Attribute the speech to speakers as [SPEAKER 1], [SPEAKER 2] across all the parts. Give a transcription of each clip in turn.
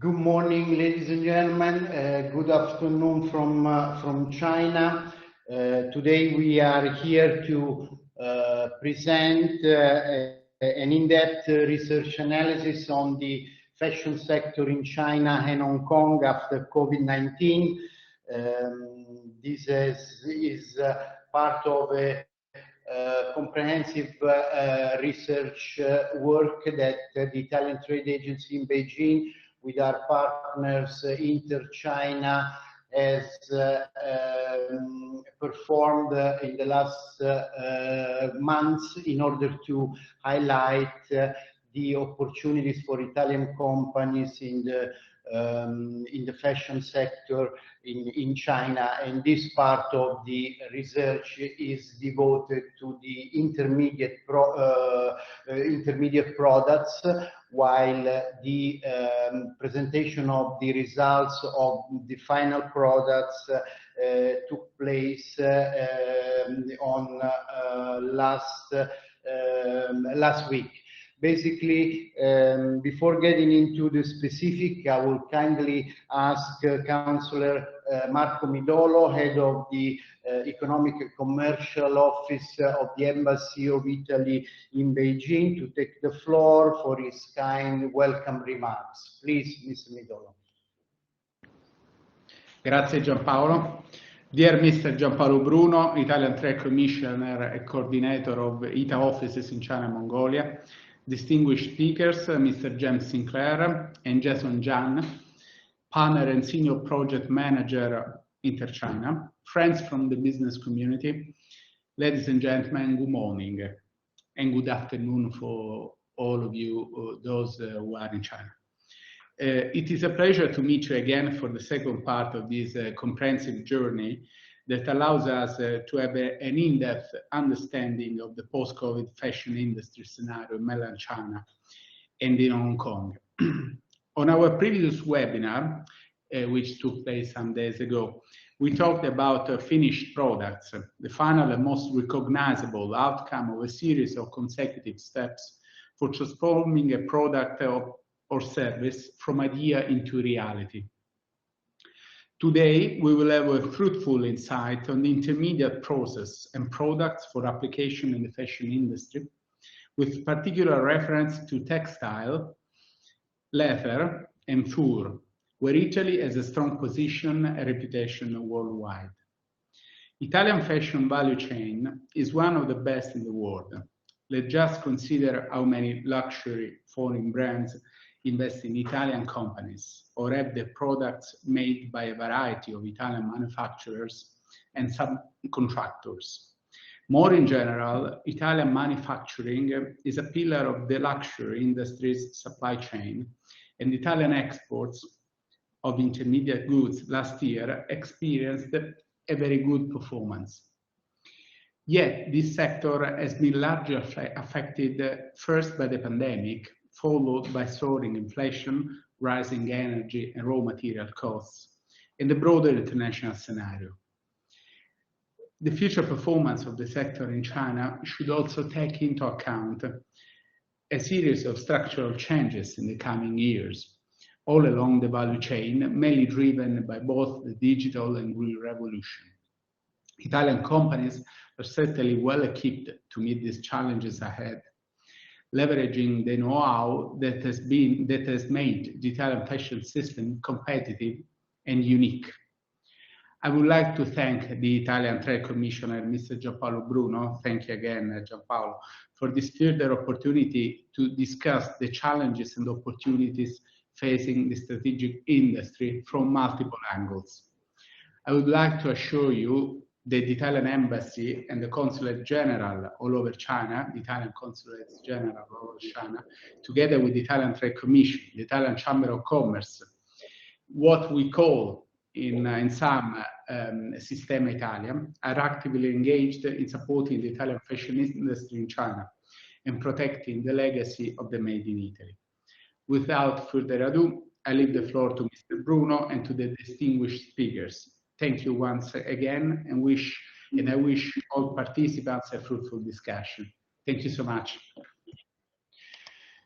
[SPEAKER 1] Good morning, ladies and gentlemen. Good afternoon from China. Today we are here to present an in-depth research analysis on the fashion sector in China and Hong Kong after COVID-19. This is part of a comprehensive research work that the Italian Trade Agency in Beijing with our partners Inter-China has performed in the last months in order to highlight the opportunities for Italian companies in the fashion sector in China, and this part of the research is devoted to the intermediate products, while the presentation of the results of the final products took place on last week. Basically, before getting into the specific, I will kindly ask Councillor Marco Midolo, Head of the Economic and Commercial Office of the Embassy of Italy in Beijing, to take the floor for his kind welcome remarks. Please, Mr. Midolo.
[SPEAKER 2] Grazie Giampaolo. Dear Mr. Giampaolo Bruno, Italian Trade Commissioner and Coordinator of ITA offices in China and Mongolia, distinguished speakers, Mr. James Sinclair and Jason Jan, Partner and Senior Project Manager, Inter-China, friends from the business community, ladies and gentlemen, good morning and good afternoon for all of you, those who are in China. It is a pleasure to meet you again for the second part of this comprehensive journey that allows us to have an in-depth understanding of the post-COVID fashion industry scenario in mainland China and in Hong Kong. On our previous webinar, which took place some days ago, we talked about finished products, the final and most recognizable outcome of a series of consecutive steps for transforming a product or service from idea into reality. Today, we will have a fruitful insight on the intermediate process and products for application in the fashion industry, with particular reference to textile, leather, and fur, where Italy has a strong position and reputation worldwide. Italian fashion value chain is one of the best in the world. Let's just consider how many luxury foreign brands invest in Italian companies or have their products made by a variety of Italian manufacturers and subcontractors. More in general, Italian manufacturing is a pillar of the luxury industry's supply chain, and Italian exports of intermediate goods last year experienced a very good performance. Yet, this sector has been largely affected first by the pandemic, followed by soaring inflation, rising energy and raw material costs, and the broader international scenario. The future performance of the sector in China should also take into account a series of structural changes in the coming years, all along the value chain, mainly driven by both the digital and green revolution. Italian companies are certainly well equipped to meet these challenges ahead, leveraging the know-how that has made the Italian fashion system competitive and unique. I would like to thank the Italian Trade Commissioner, Mr. Giampaolo Bruno, thank you again, Giampaolo, for this further opportunity to discuss the challenges and opportunities facing the strategic industry from multiple angles. I would like to assure you that the Italian Embassy and the Consulate General all over China, the Italian Consulates General all over China, together with the Italian Trade Commission, the Italian Chamber of Commerce, what we call in some Sistema Italia, are actively engaged in supporting the Italian fashion industry in China and protecting the legacy of the Made in Italy. Without further ado, I leave the floor to Mr. Bruno and to the distinguished speakers. Thank you once again, and I wish all participants a fruitful discussion. Thank you so much.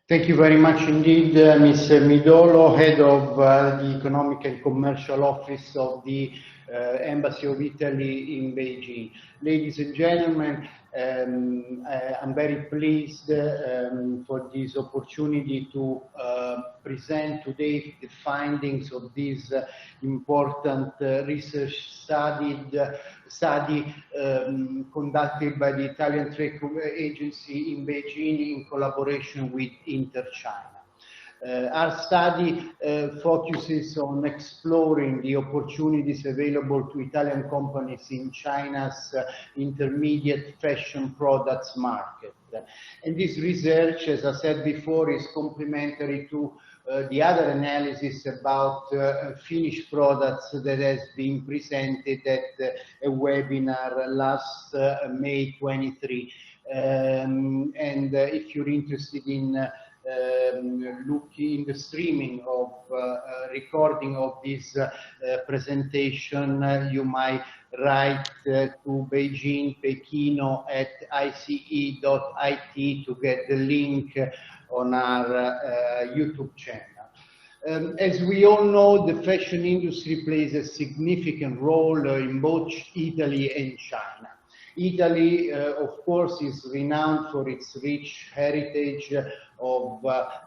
[SPEAKER 1] Thank you very much indeed, Mr. Midolo, Head of the Economic and Commercial Office of the Embassy of Italy in Beijing. Ladies and gentlemen, I'm very pleased for this opportunity to present today the findings of this important research study conducted by the Italian Trade Agency in Beijing in collaboration with InterChina. Our study focuses on exploring the opportunities available to Italian companies in China's intermediate fashion products market. And this research, as I said before, is complementary to the other analysis about finished products that has been presented at a webinar last May 23. And if you're interested in looking the streaming of recording of this presentation, you might write to Beijing Pekino at ice.it to get the link on our YouTube channel. As we all know, the fashion industry plays a significant role in both Italy and China. Italy, of course, is renowned for its rich heritage of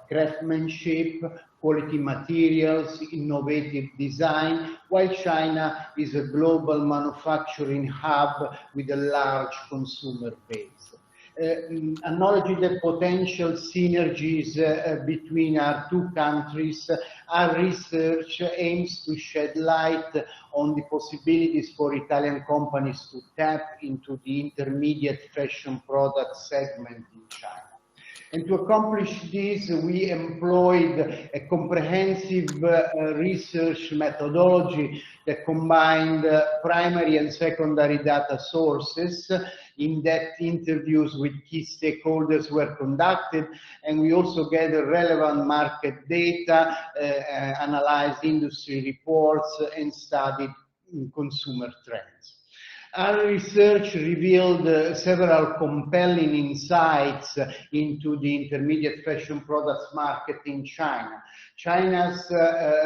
[SPEAKER 1] craftsmanship, quality materials, innovative design, while China is a global manufacturing hub with a large consumer base. Acknowledging the potential synergies between our two countries, our research aims to shed light on the possibilities for Italian companies to tap into the intermediate fashion product segment in China. And to accomplish this, we employed a comprehensive research methodology that combined primary and secondary data sources. In-depth interviews with key stakeholders were conducted, and we also gathered relevant market data, analyzed industry reports, and studied consumer trends. Our research revealed several compelling insights into the intermediate fashion products market in China. China's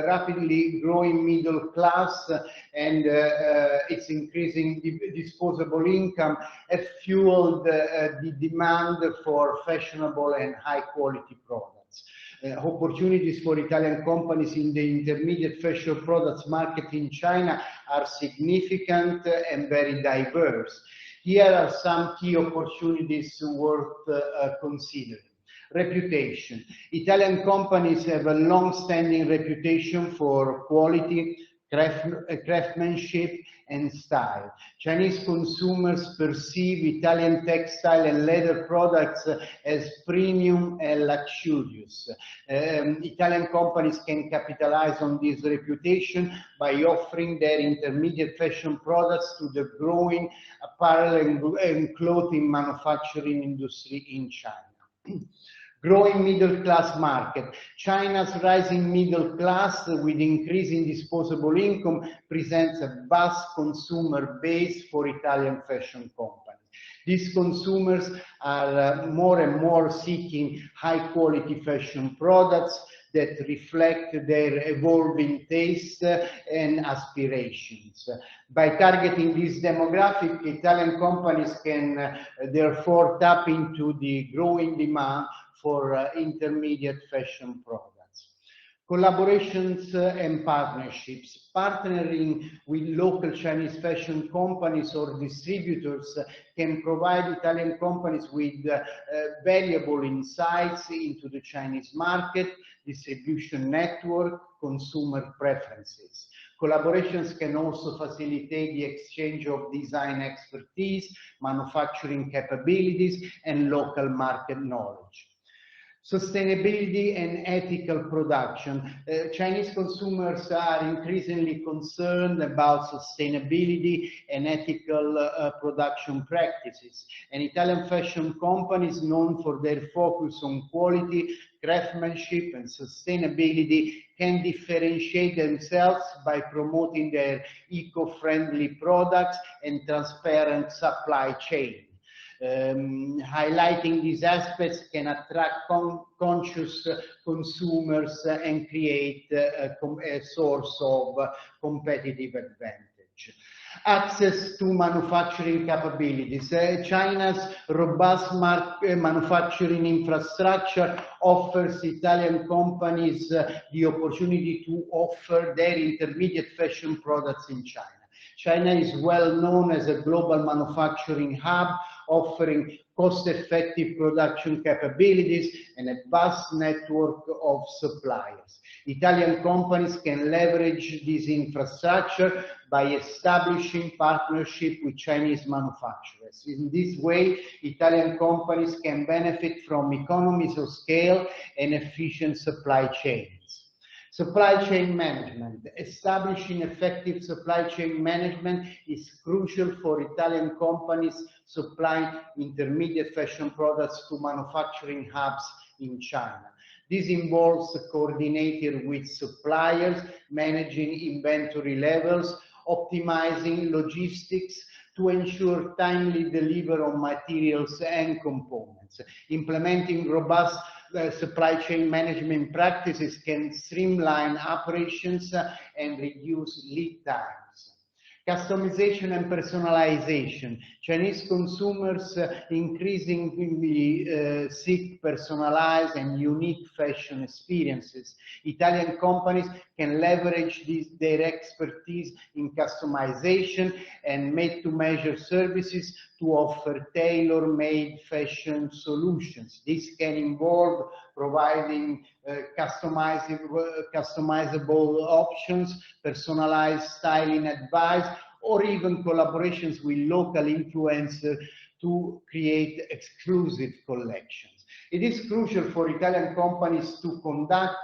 [SPEAKER 1] rapidly growing middle class and its increasing disposable income have fueled the demand for fashionable and high-quality products. Opportunities for Italian companies in the intermediate fashion products market in China are significant and very diverse. Here are some key opportunities worth considering. Reputation. Italian companies have a long-standing reputation for quality, craftsmanship, and style. Chinese consumers perceive Italian textile and leather products as premium and luxurious. Italian companies can capitalize on this reputation by offering their intermediate fashion products to the growing apparel and clothing manufacturing industry in China. Growing middle class market. China's rising middle class with increasing disposable income presents a vast consumer base for Italian fashion companies. These consumers are more and more seeking high quality fashion products that reflect their evolving tastes and aspirations. By targeting this demographic, Italian companies can therefore tap into the growing demand for intermediate fashion products. Collaborations and partnerships. Partnering with local Chinese fashion companies or distributors can provide Italian companies with valuable insights into the Chinese market, distribution network, consumer preferences. Collaborations can also facilitate the exchange of design expertise, manufacturing capabilities, and local market knowledge. Sustainability and ethical production. Chinese consumers are increasingly concerned about sustainability and ethical production practices. And Italian fashion companies known for their focus on quality, craftsmanship, and sustainability can differentiate themselves by promoting their eco-friendly products and transparent supply chain. Highlighting these aspects can attract conscious consumers and create a source of competitive advantage. Access to manufacturing capabilities. China's robust manufacturing infrastructure offers Italian companies the opportunity to offer their intermediate fashion products in China. China is well known as a global manufacturing hub, offering cost-effective production capabilities and a vast network of suppliers. Italian companies can leverage this infrastructure by establishing partnership with Chinese manufacturers. In this way, Italian companies can benefit from economies of scale and efficient supply chains. Supply chain management. Establishing effective supply chain management is crucial for Italian companies supplying intermediate fashion products to manufacturing hubs in China. This involves coordinating with suppliers, managing inventory levels, optimizing logistics to ensure timely delivery of materials and components. Implementing robust supply chain management practices can streamline operations and reduce lead times. Customization and personalization. Chinese consumers increasingly seek personalized and unique fashion experiences. Italian companies can leverage their expertise in customization and made-to-measure services to offer tailor-made fashion solutions. This can involve providing customizable options, personalized styling advice, or even collaborations with local influencers to create exclusive collections. It is crucial for Italian companies to conduct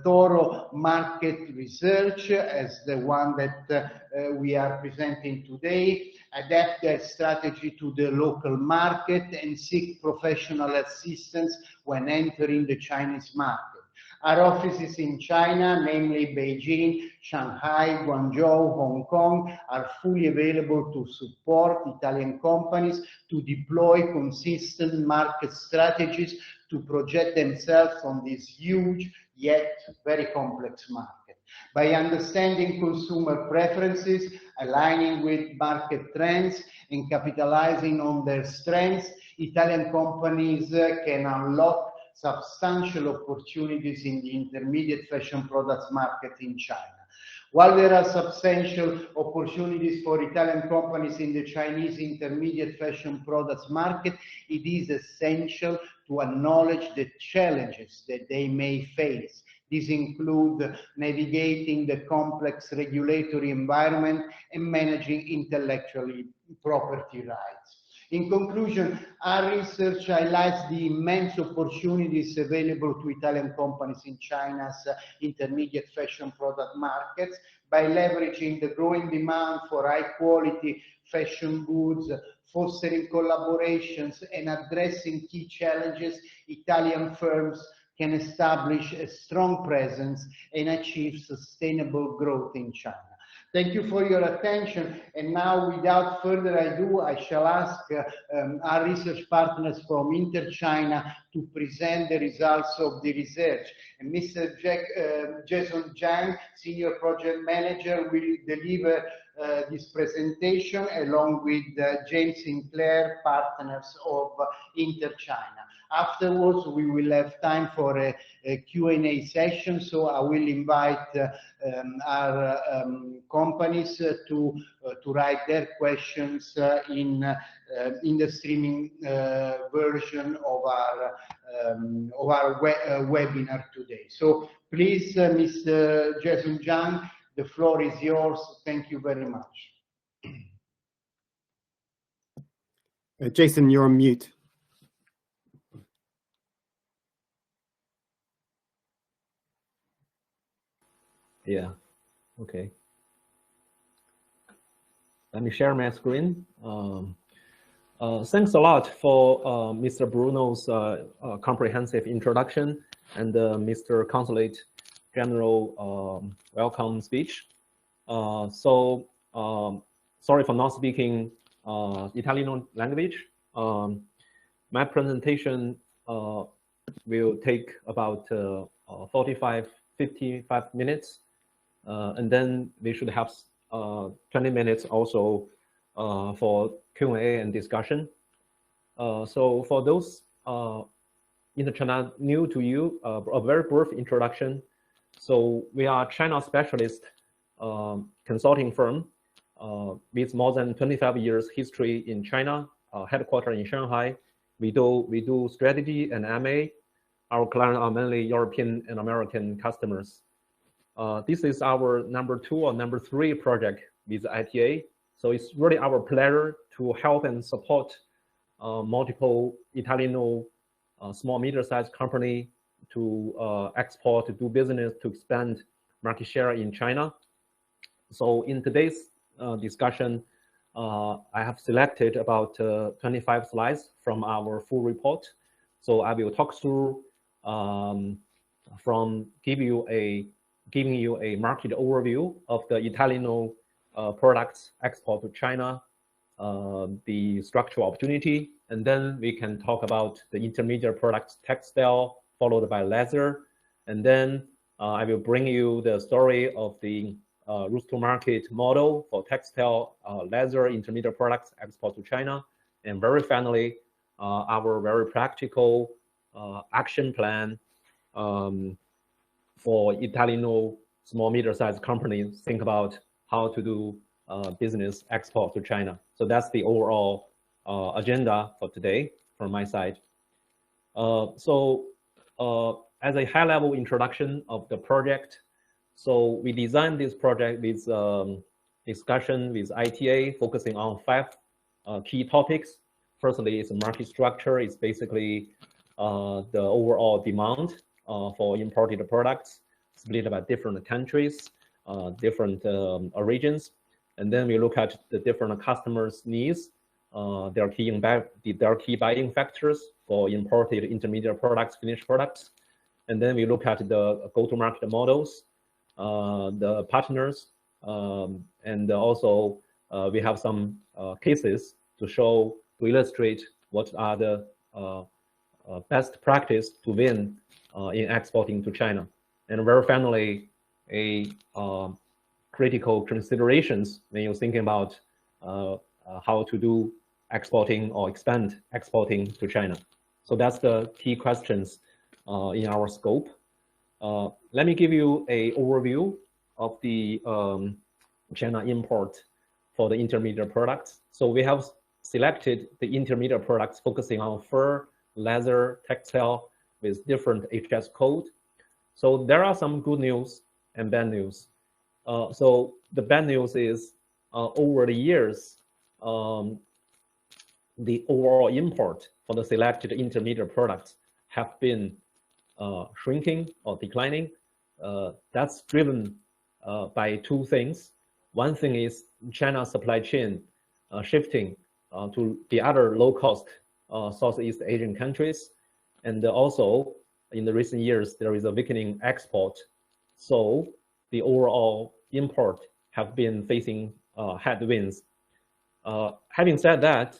[SPEAKER 1] thorough market research, as the one that we are presenting today, adapt their strategy to the local market, and seek professional assistance when entering the Chinese market. Our offices in China, namely Beijing, Shanghai, Guangzhou, Hong Kong, are fully available to support Italian companies to deploy consistent market strategies to project themselves on this huge yet very complex market. By understanding consumer preferences, aligning with market trends, and capitalizing on their strengths, Italian companies can unlock substantial opportunities in the intermediate fashion products market in China. While there are substantial opportunities for Italian companies in the Chinese intermediate fashion products market, it is essential to acknowledge the challenges that they may face. These include navigating the complex regulatory environment and managing intellectual property rights. In conclusion, our research highlights the immense opportunities available to Italian companies in China's intermediate fashion product markets. By leveraging the growing demand for high-quality fashion goods, fostering collaborations, and addressing key challenges, Italian firms can establish a strong presence and achieve sustainable growth in China. Thank you for your attention. And now, without further ado, I shall ask our research partners from InterChina to present the results of the research. And Mr. Jason Zhang, Senior Project Manager, will deliver this presentation along with James Sinclair, partners of InterChina. Afterwards, we will have time for a Q&A session, so I will invite our companies to write their questions in the streaming version of our webinar today. So please, Mr. Jason Zhang, the floor is yours. Thank you very much.
[SPEAKER 3] Jason, you're on mute. Yeah. Okay. Let me share my screen. Thanks a lot for Mr. Bruno's comprehensive introduction and Mr. Consulate General welcome speech. Sorry for not speaking Italian language. My presentation will take about 55 minutes, and then we should have 20 minutes also for Q&A and discussion. So for those in the China new to you, a very brief introduction. So we are China specialist consulting firm with more than 25 years history in China, headquartered in Shanghai. We do strategy and MA. Our clients are mainly European and American customers. This is our number 2 or number 3 project with ITA. So it's really our pleasure to help and support multiple Italian small medium-sized company to export, to do business, to expand market share in China. So in today's discussion, I have selected about 25 slides from our full report. So I will talk through from giving you a market overview of the Italian products export to China, the structural opportunity, and then we can talk about the intermediate products, textile, followed by leather, and then I will bring you the story of the route to market model for textile, leather, intermediate products export to China, and very finally, our very practical action plan for Italian small medium-sized companies think about how to do business export to China. So that's the overall agenda for today from my side. As a high-level introduction of the project, so we designed this project with discussion with ITA, focusing on 5 key topics. Firstly, is market structure. It's basically the overall demand for imported products split by different countries, different regions. And then we look at the different customers' needs, their key buying factors for imported intermediate products, finished products. And then we look at the go-to-market models, the partners, and also we have some cases to illustrate what are the best practice to win in exporting to China. And very finally, a critical considerations when you're thinking about how to do exporting or expand exporting to China. So that's the key questions in our scope. Let me give you an overview of the China import for the intermediate products. So we have selected the intermediate products focusing on fur, leather, textile with different HS code. So there are some good news and bad news. So the bad news is over the years, the overall import for the selected intermediate products have been shrinking or declining. That's driven by 2 things. One thing is China's supply chain shifting to the other low-cost Southeast Asian countries. And also, in the recent years, there is a weakening export. So the overall import have been facing headwinds. Having said that,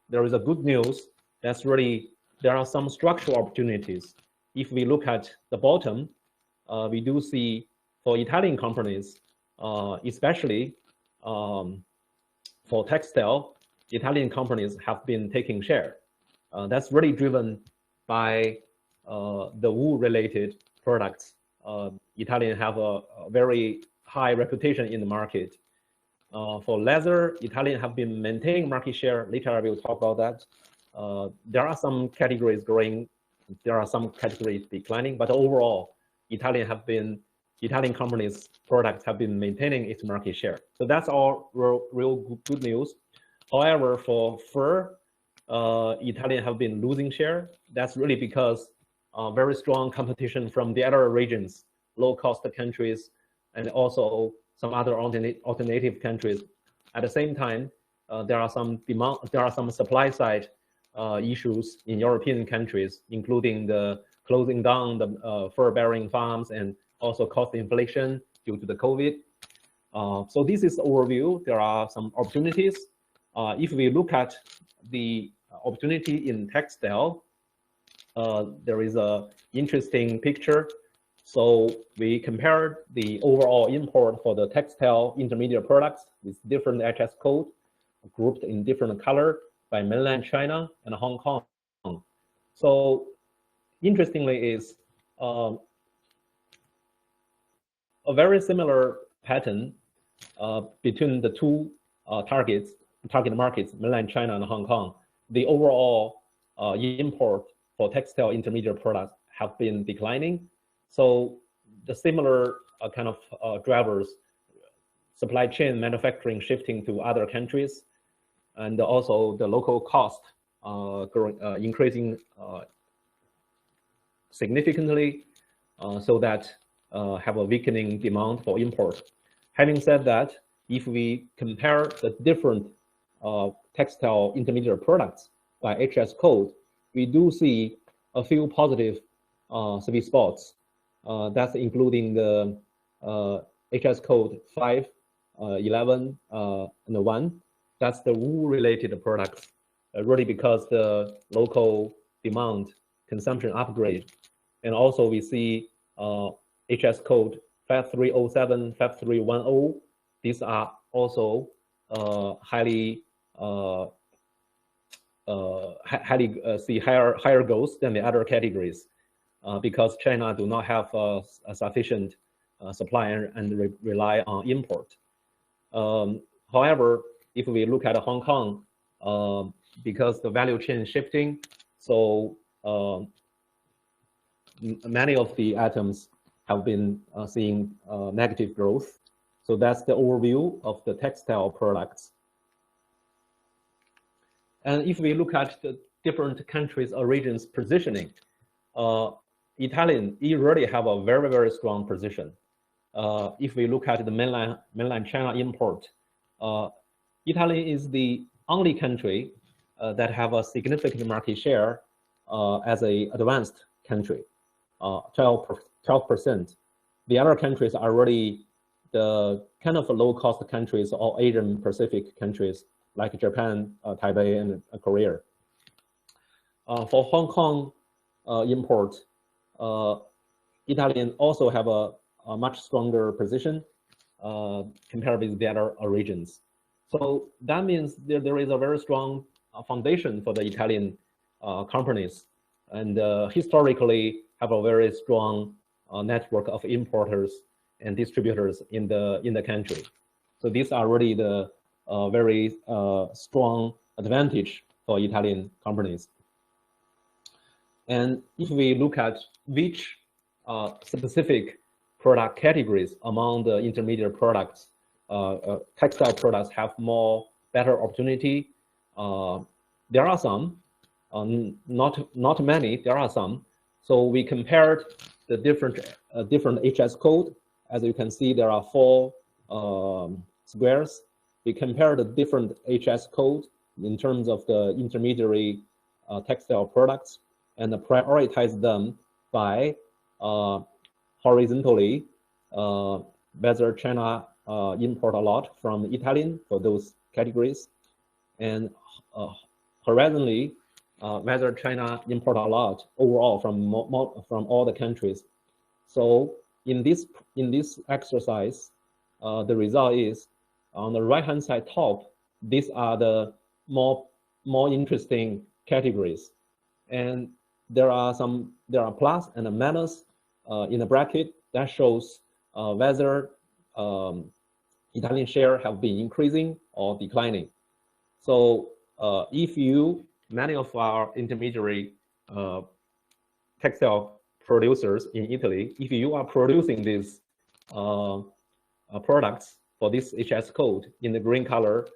[SPEAKER 3] there is a good news. That's really, there are some structural opportunities. If we look at the bottom, we do see for Italian companies, especially for textile, Italian companies have been taking share. That's really driven by the wool-related products. Italian have a very high reputation in the market. For leather, Italian have been maintaining market share. Later, I will talk about that. There are some categories growing. There are some categories declining, but overall, Italian companies' products have been maintaining its market share. So that's all real good news. However, for fur, Italian have been losing share. That's really because very strong competition from the other regions, low-cost countries, and also some other alternative countries. At the same time, there are some supply side issues in European countries, including the closing down the fur-bearing farms and also cost inflation due to the COVID. So this is overview. There are some opportunities. If we look at the opportunity in textile, there is a interesting picture. So we compared the overall import for the textile intermediate products with different HS code, grouped in different color by mainland China and Hong Kong. So interestingly is a very similar pattern between the two target markets, mainland China and Hong Kong. The overall import for textile intermediate products have been declining. So the similar kind of drivers, supply chain manufacturing shifting to other countries, and also the local cost increasing significantly, so that have a weakening demand for import. Having said that, if we compare the different textile intermediate products by HS code, we do see a few positive sweet spots. That's including the HS code 5, 11, and 1. That's the wool-related products, really because the local demand consumption upgrade. And also we see HS code 5307, 5310. These are also highly see higher goals than the other categories because China do not have a sufficient supply and rely on import. However, if we look at Hong Kong, because the value chain is shifting, so many of the items have been seeing negative growth. So that's the overview of the textile products. And if we look at the different countries or regions positioning, Italian, you really have a very, very strong position. If we look at the mainland China import, Italy is the only country that have a significant market share as an advanced country, 12%. The other countries are really the kind of low-cost countries or Asian Pacific countries like Japan, Taipei, and Korea. For Hong Kong import, Italian also have a much stronger position compared with the other regions. So that means there is a very strong foundation for the Italian companies, and historically have a very strong network of importers and distributors in the country. So these are really the very strong advantage for Italian companies. And if we look at which specific product categories among the intermediate products, textile products have better opportunity, there are some, not many, there are some. So we compared the different HS code. As you can see, there are 4 squares. We compared the different HS code in terms of the intermediary textile products and prioritize them by horizontally, whether China import a lot from Italian for those categories, and horizontally, whether China import a lot overall from all the countries. So in this exercise, the result is on the right-hand side top. These are the more interesting categories, and there are plus and a minus in the bracket that shows whether Italian share have been increasing or declining. So many of our intermediary textile producers in Italy, if you are producing these products for this HS code in the green color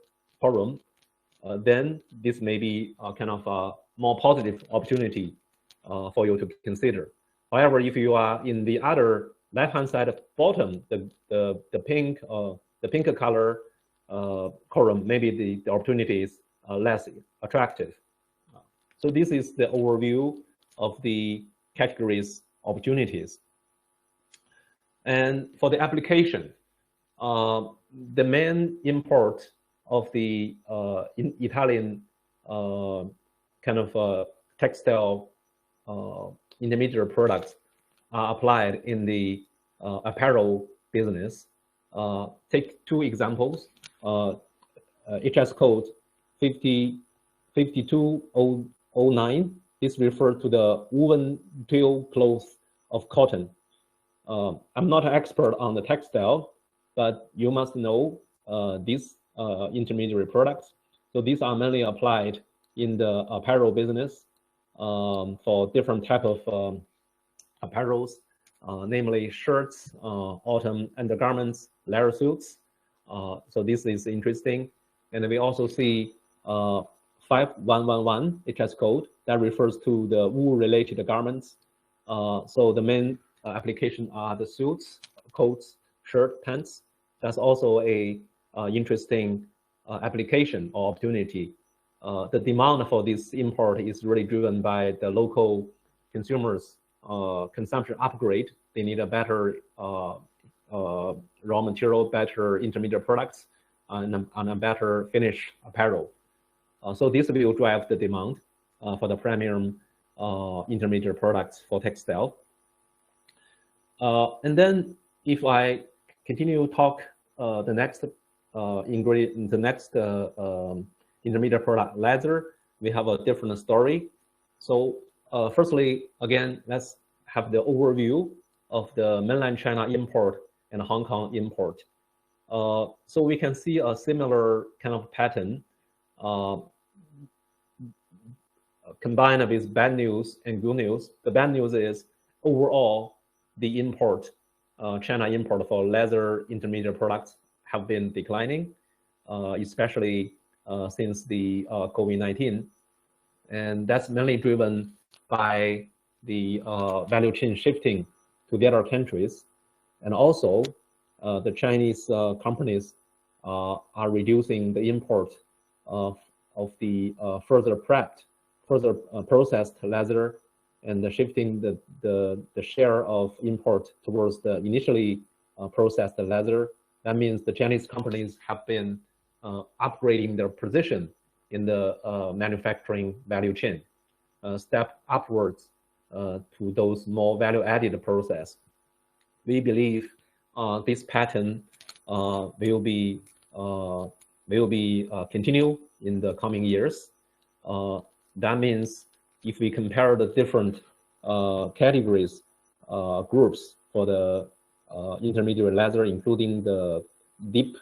[SPEAKER 3] column, then this may be kind of a more positive opportunity for you to consider. However, if you are in the other left-hand side at bottom, the pink color column, maybe the opportunity is less attractive. So this is the overview of the categories opportunities. And for the application, the main import of the Italian kind of textile intermediate products are applied in the apparel business. Take two examples. HS code 5209. This refers to the woven twill cloth of cotton. I'm not an expert on the textile, but you must know these intermediate products. So these are mainly applied in the apparel business for different type of apparels, namely shirts, autumn undergarments, leather suits. So this is interesting. And we also see 5111 HS code that refers to the wool-related garments. So the main application are the suits, coats, shirt, pants. That's also a interesting application or opportunity. The demand for this import is really driven by the local consumers' consumption upgrade. They need a better raw material, better intermediate products, and a better finished apparel. So this will drive the demand for the premium intermediate products for textile. And then if I continue to talk the next ingredient, the next intermediate product, leather, we have a different story. So firstly, again, let's have the overview of the mainland China import and Hong Kong import. So we can see a similar kind of pattern combined with bad news and good news. The bad news is overall, the import, China import for leather intermediate products have been declining, especially since the COVID-19. And that's mainly driven by the value chain shifting to the other countries. And also, the Chinese companies are reducing the import of the further processed leather and shifting the share of import towards the initially processed leather. That means the Chinese companies have been upgrading their position in the manufacturing value chain, step upwards to those more value-added process. We believe this pattern will be continue in the coming years. That means if we compare the different categories, groups for the intermediate leather, including the deep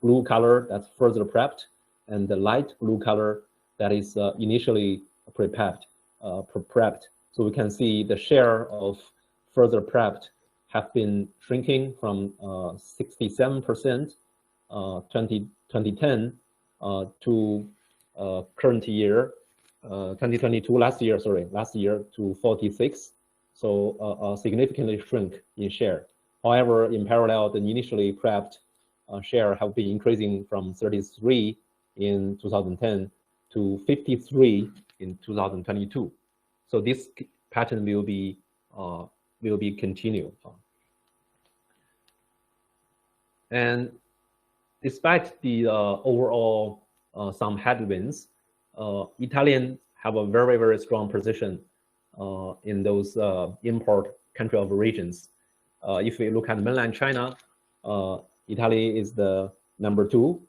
[SPEAKER 3] blue color that's further prepped, and the light blue color that is initially prepped. So we can see the share of further prepped have been shrinking from 67% 2010 to current year 2022 last year to 46. So a significantly shrink in share. However, in parallel, the initially prepped share have been increasing from 33 in 2010 to 53 in 2022. So this pattern will be continued. And despite the overall some headwinds, Italians have a very, very strong position in those import country of origins. If we look at mainland China, Italy is the #2,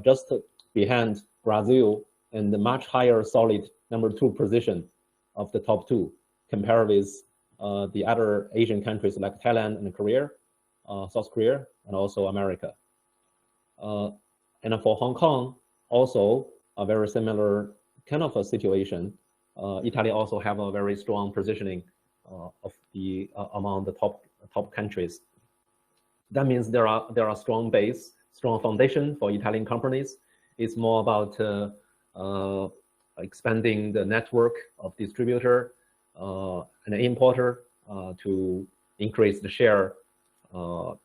[SPEAKER 3] just behind Brazil, and the much higher solid #2 position of the top 2, compared with the other Asian countries like Thailand and Korea, South Korea, and also America. And for Hong Kong, also a very similar kind of a situation. Italy also have a very strong positioning of the among the top countries. That means there are strong base, strong foundation for Italian companies. It's more about expanding the network of distributor and importer to increase the share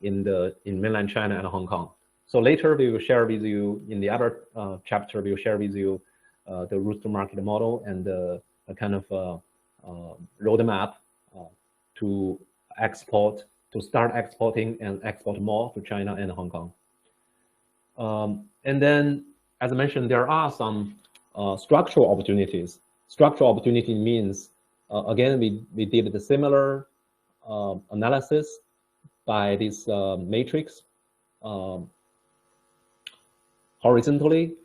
[SPEAKER 3] in mainland China and Hong Kong. So later we will share with you in the other chapter. We will share with you the route to market model and the kind of roadmap to export, to start exporting and export more to China and Hong Kong. And then, as I mentioned, there are some structural opportunities. Structural opportunity means, again, we did the similar analysis by this matrix. Horizontally,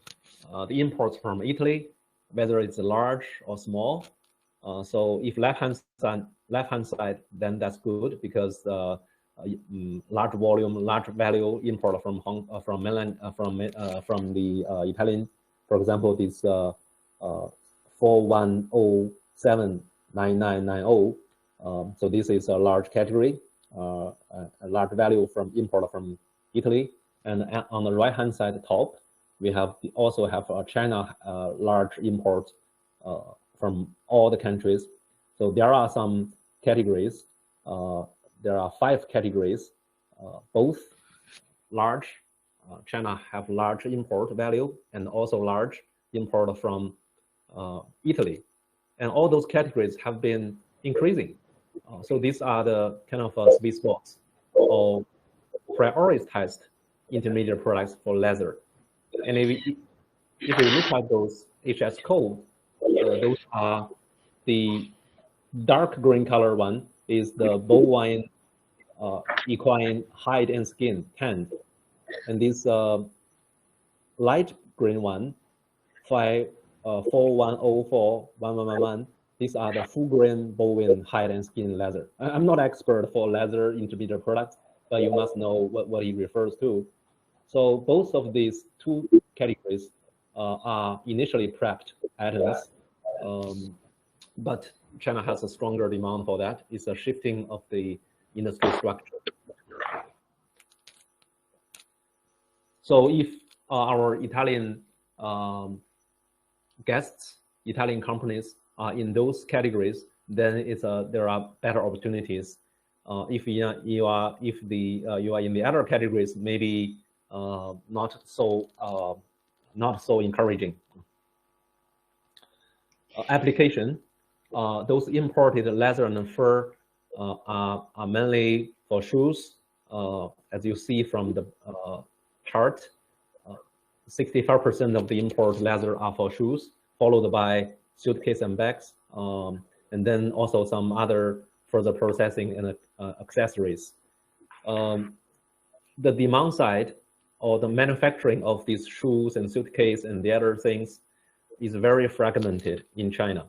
[SPEAKER 3] the imports from Italy, whether it's large or small. So if left-hand side, then that's good because large volume, large value import from mainland from the Italian, for example, this 41079990. So this is a large category, a large value from import from Italy. And on the right-hand side top, we also have China large import from all the countries. So there are some categories. There are 5 categories, both large. China have large import value and also large import from Italy. And all those categories have been increasing. So these are the kind of sweet spots or prioritized intermediate products for leather. And if we look at those HS code, those are the dark green color one is the bovine equine hide and skin tanned, and this light green one 41041111, these are the full grain bovine hide and skin leather. I'm not expert for leather intermediate products, but you must know what he refers to. So both of these 2 categories are initially prepped items, but China has a stronger demand for that. It's a shifting of the industry structure. So if our Italian guests, Italian companies are in those categories, then there are better opportunities. If you are in the other categories, maybe not so encouraging. Application. Those imported leather and fur are mainly for shoes. As you see from the chart, 65% of the import leather are for shoes, followed by suitcase and bags, and then also some other further processing and accessories. The demand side or the manufacturing of these shoes and suitcase and the other things is very fragmented in China.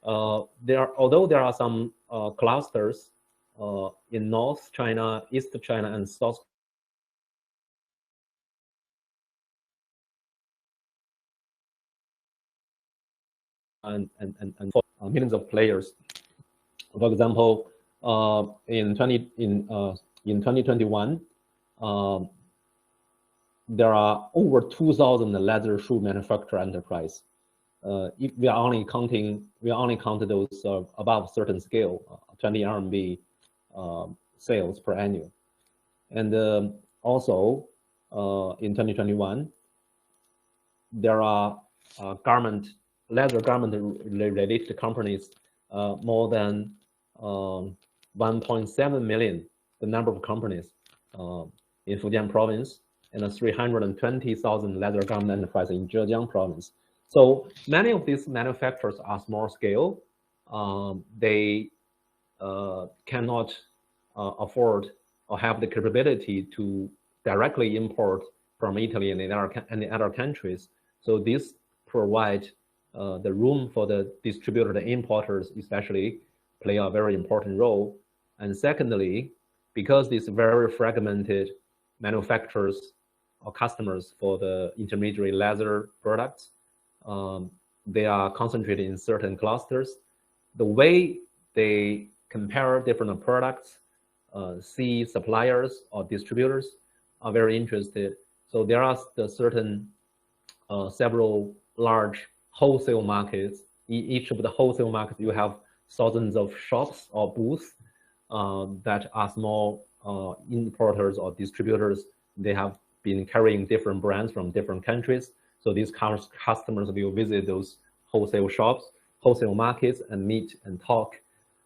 [SPEAKER 3] Although there are some clusters in North China, East China, and South and for millions of players. For example, in 2021, there are over 2,000 leather shoe manufacturer enterprise. If we are only counting those above certain scale, 20 RMB sales per annum. And also in 2021, there are leather garment related companies, more than 1.7 million, the number of companies in Fujian province, and 320,000 leather garment enterprises in Zhejiang province. So many of these manufacturers are small scale. They cannot afford or have the capability to directly import from Italy and the other countries. So this provides the room for the distributor, the importers especially, play a very important role. And secondly, because these very fragmented manufacturers or customers for the intermediary leather products, they are concentrated in certain clusters. The way they compare different products, see suppliers or distributors are very interested. So there are several large wholesale markets. In each of the wholesale markets, you have thousands of shops or booths that are small importers or distributors. They have been carrying different brands from different countries. So these customers will visit those wholesale shops, wholesale markets, and meet and talk,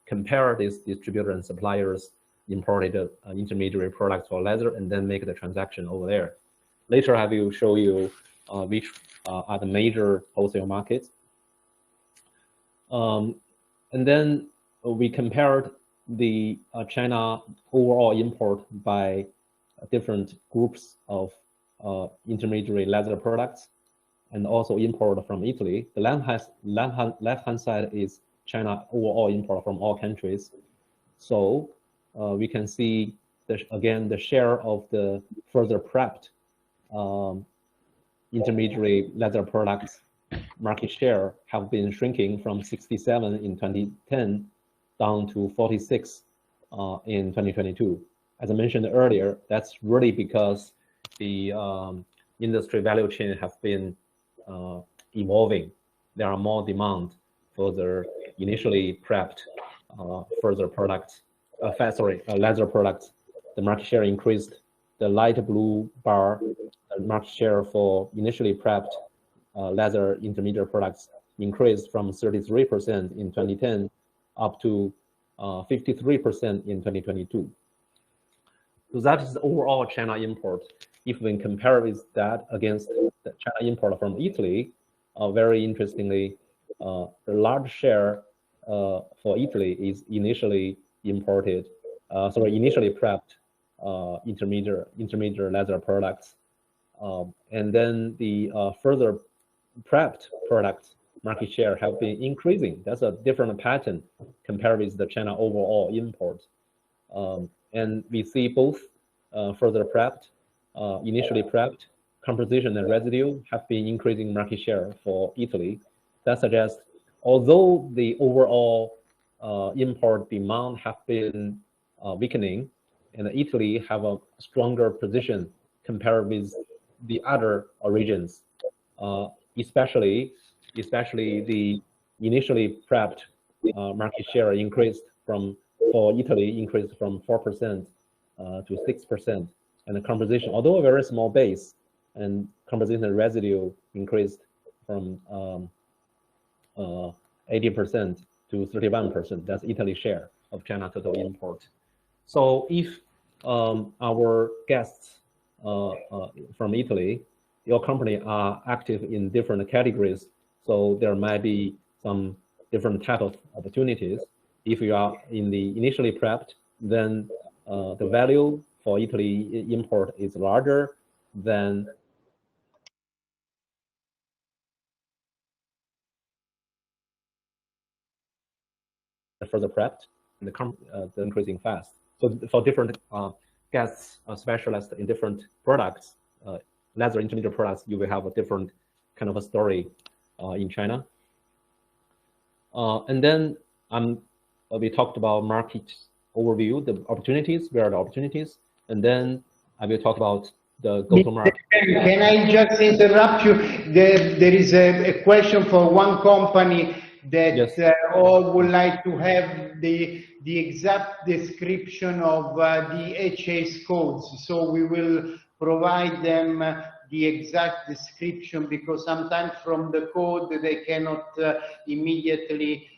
[SPEAKER 3] compare these distributor and suppliers imported intermediary products for leather, and then make the transaction over there. Later, I will show you which are the major wholesale markets. And then we compared the China overall import by different groups of intermediary leather products, and also import from Italy. The left-hand side is China overall import from all countries. So we can see, again, the share of the further prepped intermediary leather products market share have been shrinking from 67 in 2010 down to 46 in 2022. As I mentioned earlier, that's really because the industry value chain has been evolving. There are more demand for the initially prepped further products, leather products. The market share increased. The light blue bar, the market share for initially prepped leather intermediate products increased from 33% in 2010 up to 53% in 2022. So that is the overall China import. If we compare with that against the China import from Italy, very interestingly, the large share for Italy is initially imported, initially prepped intermediate leather products. And then the further prepped products market share have been increasing. That's a different pattern compared with the China overall import. And we see both further prepped, initially prepped, composition and residue have been increasing market share for Italy. That suggests, although the overall import demand have been weakening, and Italy have a stronger position compared with the other regions, especially the initially prepped market share increased for Italy increased from 4% to 6%, and the composition, although a very small base, and composition and residue increased from 80% to 31%. That's Italy's share of China total import. So if our guests from Italy, your company are active in different categories, so there might be some different type of opportunities. If you are in the initially prepped, then the value for Italy import is larger than the further prepped, and the increasing fast. So for different guests, specialists in different products, leather intermediate products, you will have a different kind of a story in China. And then we talked about market overview, the opportunities, where are the opportunities, and then I will talk about the go-to-market.
[SPEAKER 1] Can I just interrupt you? There is a question for one company that
[SPEAKER 3] Yes.
[SPEAKER 1] all would like to have the exact description of the HS codes. So we will provide them the exact description, because sometimes from the code they cannot immediately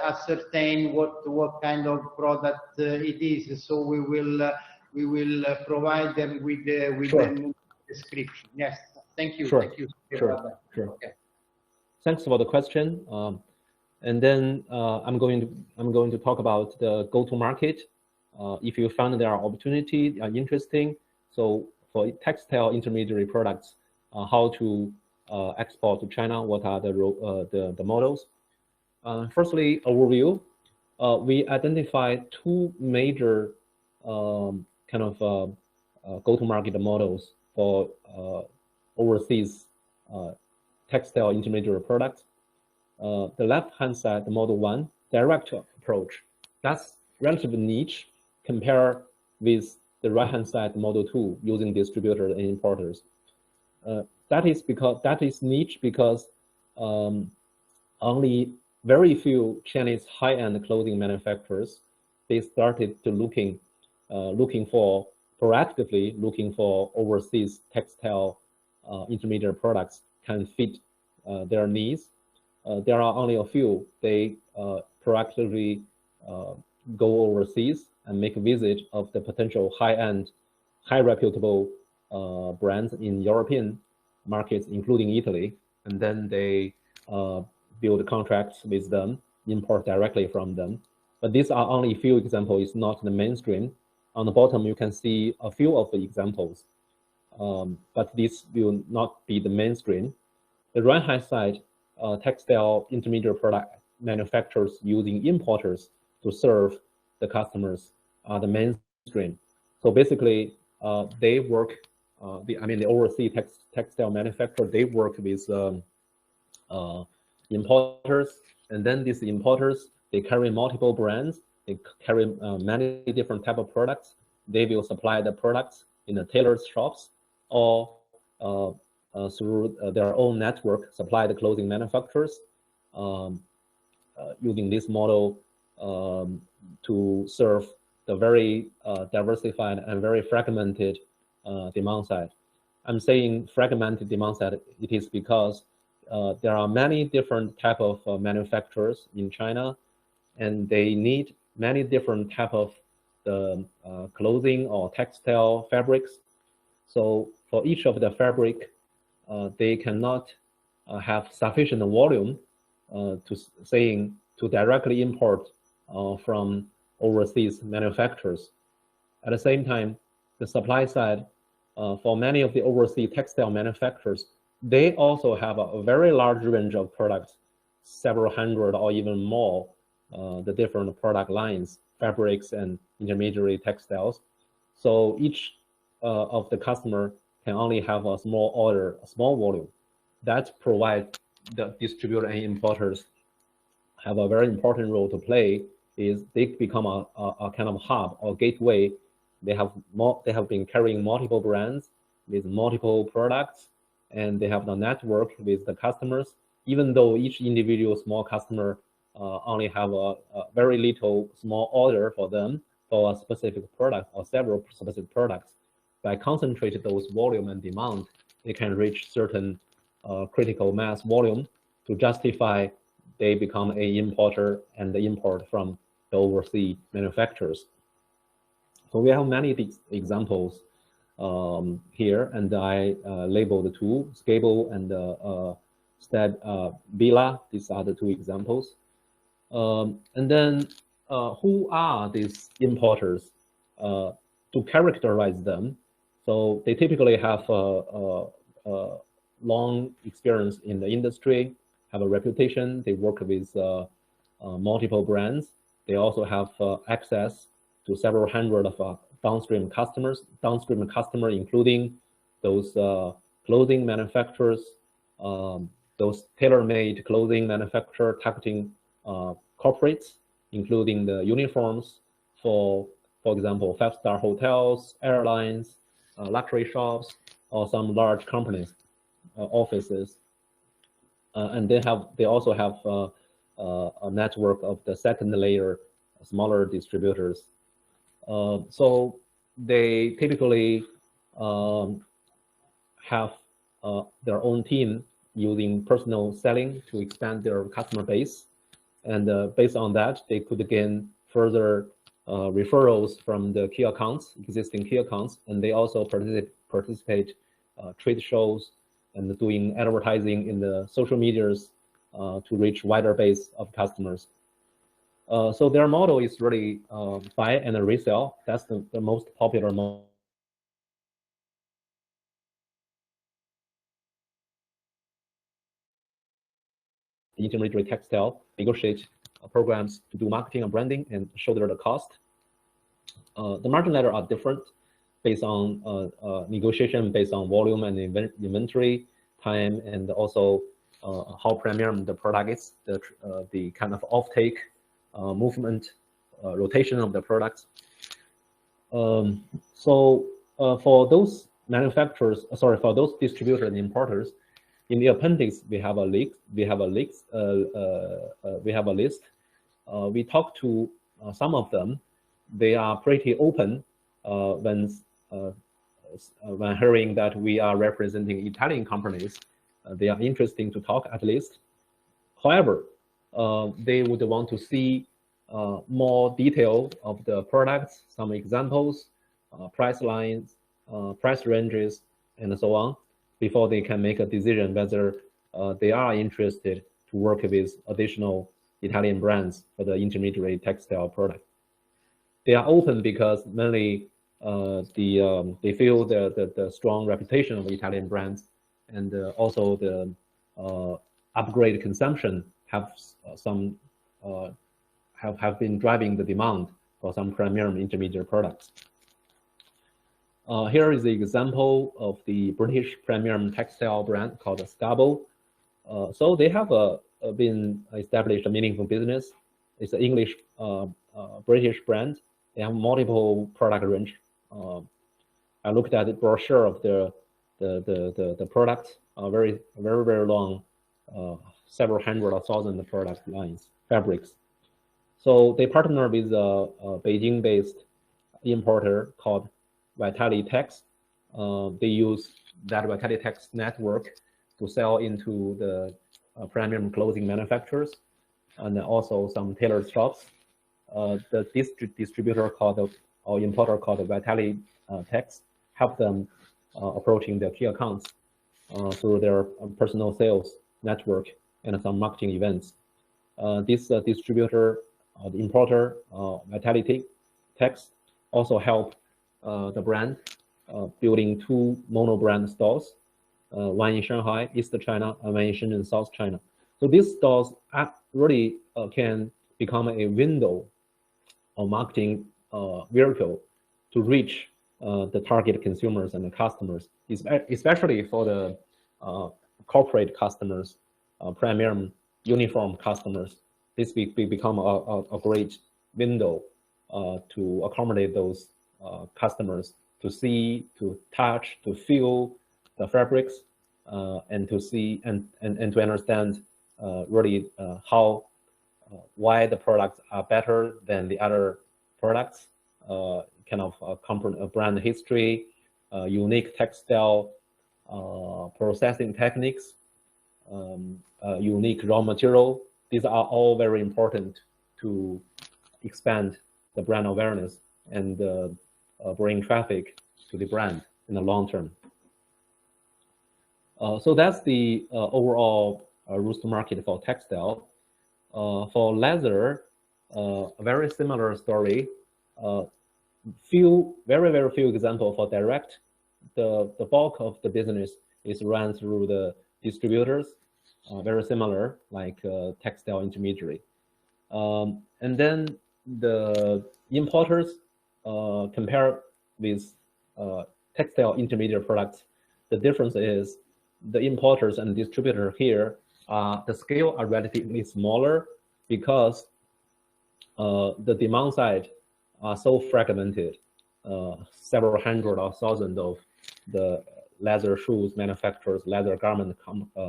[SPEAKER 1] ascertain what kind of product it is. So we will provide them with the description. Yes, thank you.
[SPEAKER 3] Sure.
[SPEAKER 1] Thank you.
[SPEAKER 3] Sure.
[SPEAKER 1] Okay.
[SPEAKER 3] Thanks for the question. And then I'm going to talk about the go-to-market. If you find there are opportunities are interesting, so for textile intermediary products, how to export to China, what are the models? Firstly, overview. We identified two major kind of go-to-market models for overseas textile intermediary products. The left-hand side, the model 1, direct approach. That's relatively niche compared with the right-hand side, model 2, using distributors and importers. That is niche because only very few Chinese high-end clothing manufacturers, they started to proactively looking for overseas textile intermediate products can fit their needs. There are only a few. They proactively go overseas and make a visit of the potential high-end, high reputable brands in European markets, including Italy, and then they build contracts with them, import directly from them. But these are only a few examples. It's not the mainstream. On the bottom, you can see a few of the examples, but this will not be the mainstream. The right-hand side, textile intermediate product manufacturers using importers to serve the customers are the mainstream. So basically, they work, the overseas textile manufacturer, they work with importers, and then these importers, they carry multiple brands, they carry many different type of products. They will supply the products in the tailored shops or through their own network, supply the clothing manufacturers using this model to serve the very diversified and very fragmented demand side. I'm saying fragmented demand side, it is because there are many different type of manufacturers in China, and they need many different type of the clothing or textile fabrics. So for each of the fabric, they cannot have sufficient volume to directly import from overseas manufacturers. At the same time, the supply side, for many of the overseas textile manufacturers, they also have a very large range of products, several hundred or even more, the different product lines, fabrics and intermediary textiles. So each of the customer can only have a small order, a small volume. That provides the distributor and importers have a very important role to play. Is they become a kind of hub or gateway. They have been carrying multiple brands with multiple products, and they have the network with the customers. Even though each individual small customer only have a very little small order for them for a specific product or several specific products, by concentrating those volume and demand, they can reach certain critical mass volume to justify they become an importer and the import from the overseas manufacturers. So we have many examples here, and I labeled the two, Scable and Bila. These are the two examples. And then who are these importers? To characterize them, so they typically have long experience in the industry, have a reputation. They work with multiple brands. They also have access to several hundred of downstream customers, including those clothing manufacturers, those tailor-made clothing manufacturer targeting corporates, including the uniforms for example, 5-star hotels, airlines, luxury shops, or some large companies, offices. And they also have a network of the second layer, smaller distributors. So they typically have their own team using personal selling to expand their customer base. And based on that, they could gain further referrals from the key accounts, existing key accounts, and they also participate trade shows and doing advertising in the social medias to reach wider base of customers. So their model is really buy and resell. That's the most popular model. The intermediary textile negotiate programs to do marketing and branding and shoulder the cost. The margin ladder are different based on negotiation, based on volume and inventory time, and also how premium the product is, the kind of offtake movement, rotation of the products. So for those manufacturers, for those distributors and importers, in the appendix we have a list. We talked to some of them, they are pretty open when hearing that we are representing Italian companies. They are interesting to talk at least. However, they would want to see more detail of the products, some examples, price lines, price ranges, and so on, before they can make a decision whether they are interested to work with additional Italian brands for the intermediary textile product. They are open because mainly they feel the strong reputation of Italian brands, and also the upgrade consumption have some have been driving the demand for some premium intermediate products. Here is the example of the British premium textile brand called Scabo. So they have been established a meaningful business. It's an English British brand. They have multiple product range. I looked at the brochure of the product. Very long, several hundred or thousand product lines, fabrics. So they partner with a Beijing-based importer called Vitalitex. They use that Vitalitex network to sell into the premium clothing manufacturers and also some tailored shops. The distributor called or importer called Vitalitex help them approaching their key accounts through their personal sales network and some marketing events. This distributor, the importer, Vitalitex, also help the brand building 2 mono brand stores, one in Shanghai, East China, and one in Shenzhen, South China. So these stores really can become a window or marketing vehicle to reach the target consumers and the customers, especially for the corporate customers, premium uniform customers. This will become a great window to accommodate those customers to see, to touch, to feel the fabrics, and to see and to understand really how why the products are better than the other products, kind of brand history, unique textile processing techniques, unique raw material. These are all very important to expand the brand awareness and bring traffic to the brand in the long term. So that's the overall route to market for textile. For leather, a very similar story. Very few examples for direct. The bulk of the business is run through the distributors, very similar, like textile intermediary. And then the importers compare with textile intermediate products. The difference is the importers and distributor here, the scale are relatively smaller because the demand side are so fragmented. Several hundred or thousand of the leather shoes manufacturers, leather garment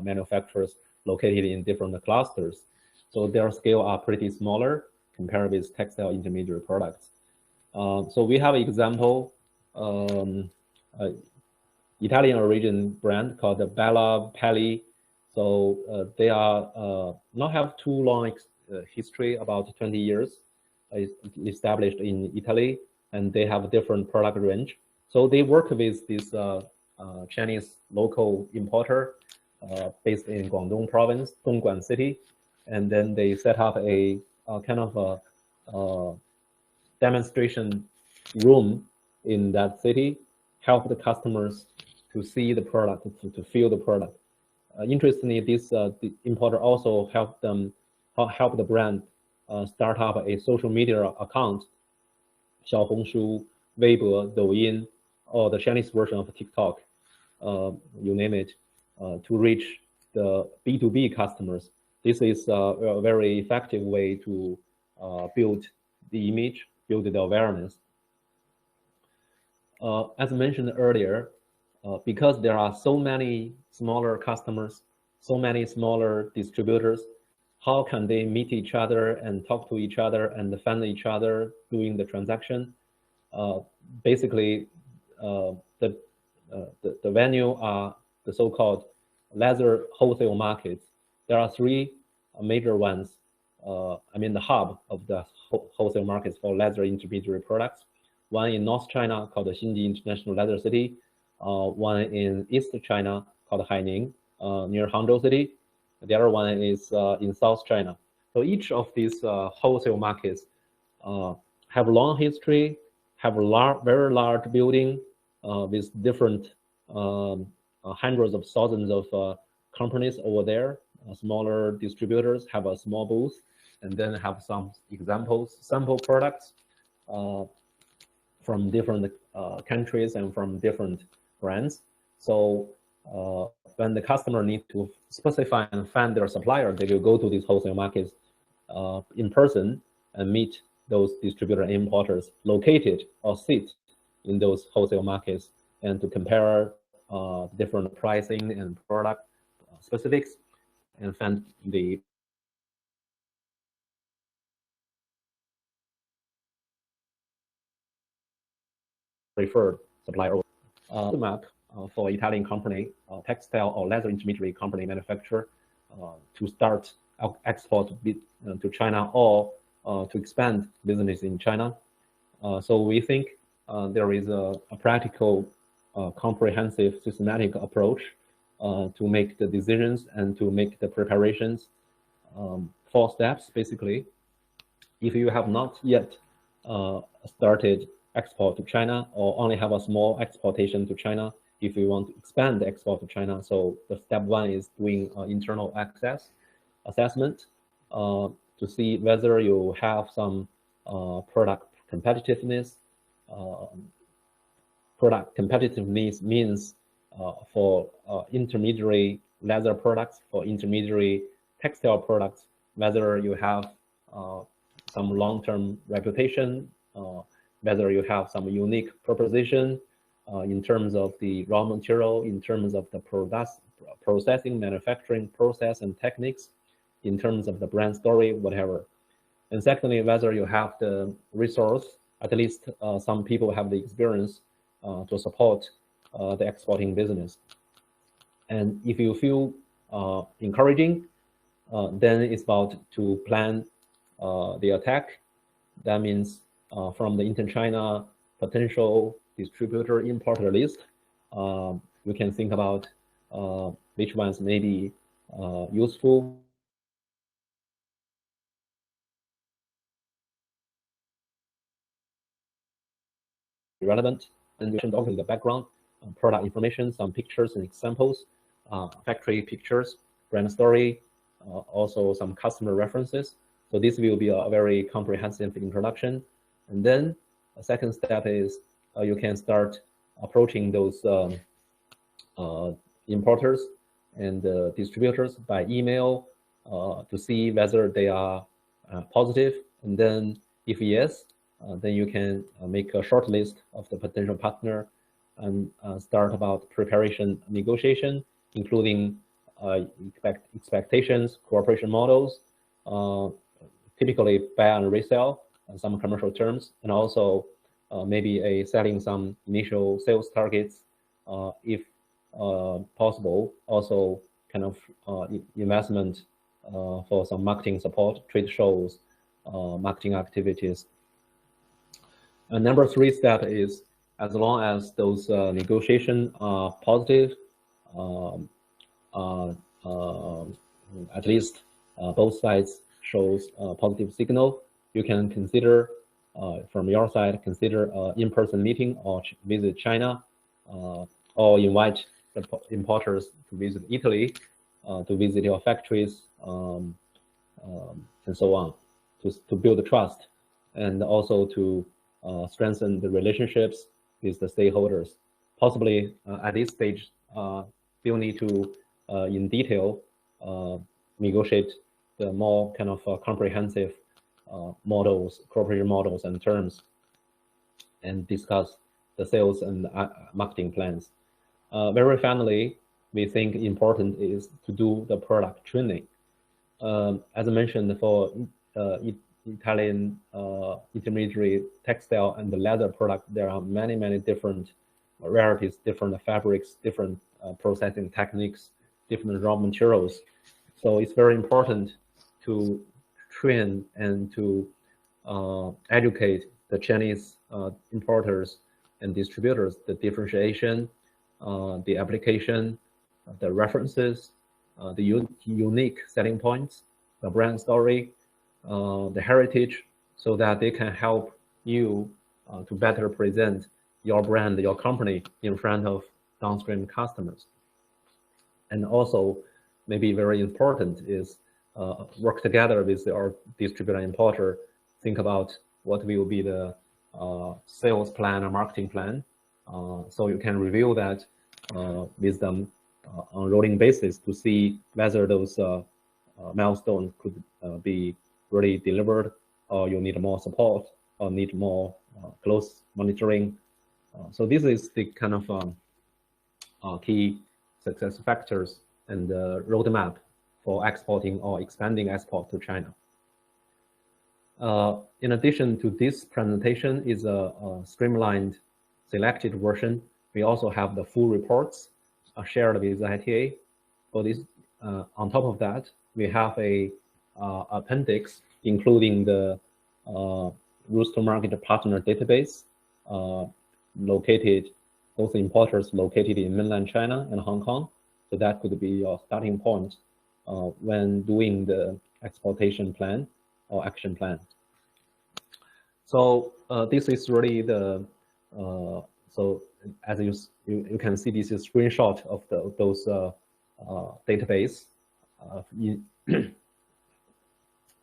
[SPEAKER 3] manufacturers located in different clusters. So their scale are pretty smaller compared with textile intermediate products. So we have an example, Italian origin brand called the Bella Pelli. So they are not have too long history, about 20 years, established in Italy, and they have a different product range. So they work with this Chinese local importer based in Guangdong province, Dongguan city, and then they set up a kind of a demonstration room in that city, help the customers to see the product, to feel the product. Interestingly, this the importer also help the brand start up a social media account, Xiaohongshu, Weibo, Douyin, or the Chinese version of TikTok, you name it, to reach the B2B customers. This is a very effective way to build the image, build the awareness. As mentioned earlier, because there are so many smaller customers, so many smaller distributors, how can they meet each other and talk to each other and defend each other doing the transaction. Basically, the venue are the so-called leather wholesale markets. There are three major ones. I mean, the hub of the wholesale markets for leather intermediary products. One in North China called the Xinji International Leather City. One in East China called Haining, near Hangzhou City. The other one is in South China. So each of these wholesale markets have long history, have a very large building with different hundreds of thousands of companies over there. Smaller distributors have a small booth, and then have some sample products from different countries and from different brands. So when the customer needs to specify and find their supplier, they will go to these wholesale markets in person and meet those distributor importers located or sit in those wholesale markets, and to compare different pricing and product specifics, and find the preferred supplier. Map for Italian company, textile or leather intermediary company manufacturer, to start export to China or to expand business in China. So we think there is a practical, comprehensive, systematic approach to make the decisions and to make the preparations. 4 steps, basically. If you have not yet started export to China, or only have a small exportation to China, if you want to expand the export to China, so the step 1 is doing internal access assessment to see whether you have some product competitiveness. Product competitiveness means for intermediary leather products, for intermediary textile products, whether you have some long-term reputation, whether you have some unique proposition in terms of the raw material, in terms of the processing, manufacturing process and techniques, in terms of the brand story, whatever. And secondly, whether you have the resource, at least some people have the experience to support the exporting business. And if you feel encouraging, then it's about to plan the attack. That means from the inter-China potential distributor importer list, you can think about which ones may be useful, relevant, and you can document the background, product information, some pictures and examples, factory pictures, brand story, also some customer references. So this will be a very comprehensive introduction. And then a second step is you can start approaching those importers and distributors by email to see whether they are positive. And then if yes, then you can make a short list of the potential partner and start about preparation negotiation, including expectations, cooperation models, typically buy and resell, and some commercial terms, and also maybe selling some initial sales targets, if possible, also kind of investment for some marketing support, trade shows, marketing activities. And number 3 step is, as long as those negotiations are positive, at least both sides shows a positive signal, you can consider, from your side, consider an in-person meeting or visit China, or invite the importers to visit Italy, to visit your factories, and so on, to build the trust, and also to strengthen the relationships with the stakeholders. Possibly at this stage, you'll need to, in detail, negotiate the more kind of comprehensive models, cooperation models and terms, and discuss the sales and marketing plans. Very finally, we think important is to do the product training. as I mentioned, for Italian intermediary textile and the leather product, there are many different varieties, different fabrics, different processing techniques, different raw materials. So it's very important to train and to educate the Chinese importers and distributors the differentiation, the application, the references, the unique selling points, the brand story, the heritage, so that they can help you to better present your brand, your company in front of downstream customers. And also, maybe very important is work together with our distributor and importer, think about what will be the sales plan or marketing plan. So you can review that with them on a rolling basis to see whether those milestones could be really delivered, or you need more support, or need more close monitoring. So this is the kind of key success factors and the roadmap for exporting or expanding export to China. In addition to this presentation is a streamlined selected version. We also have the full reports shared with ITA. For this, on top of that, we have a appendix including the route to market partner database, located, both importers located in mainland China and Hong Kong. So that could be your starting point when doing the exportation plan or action plan. So this is really the, so as you can see, this is a screenshot of those database.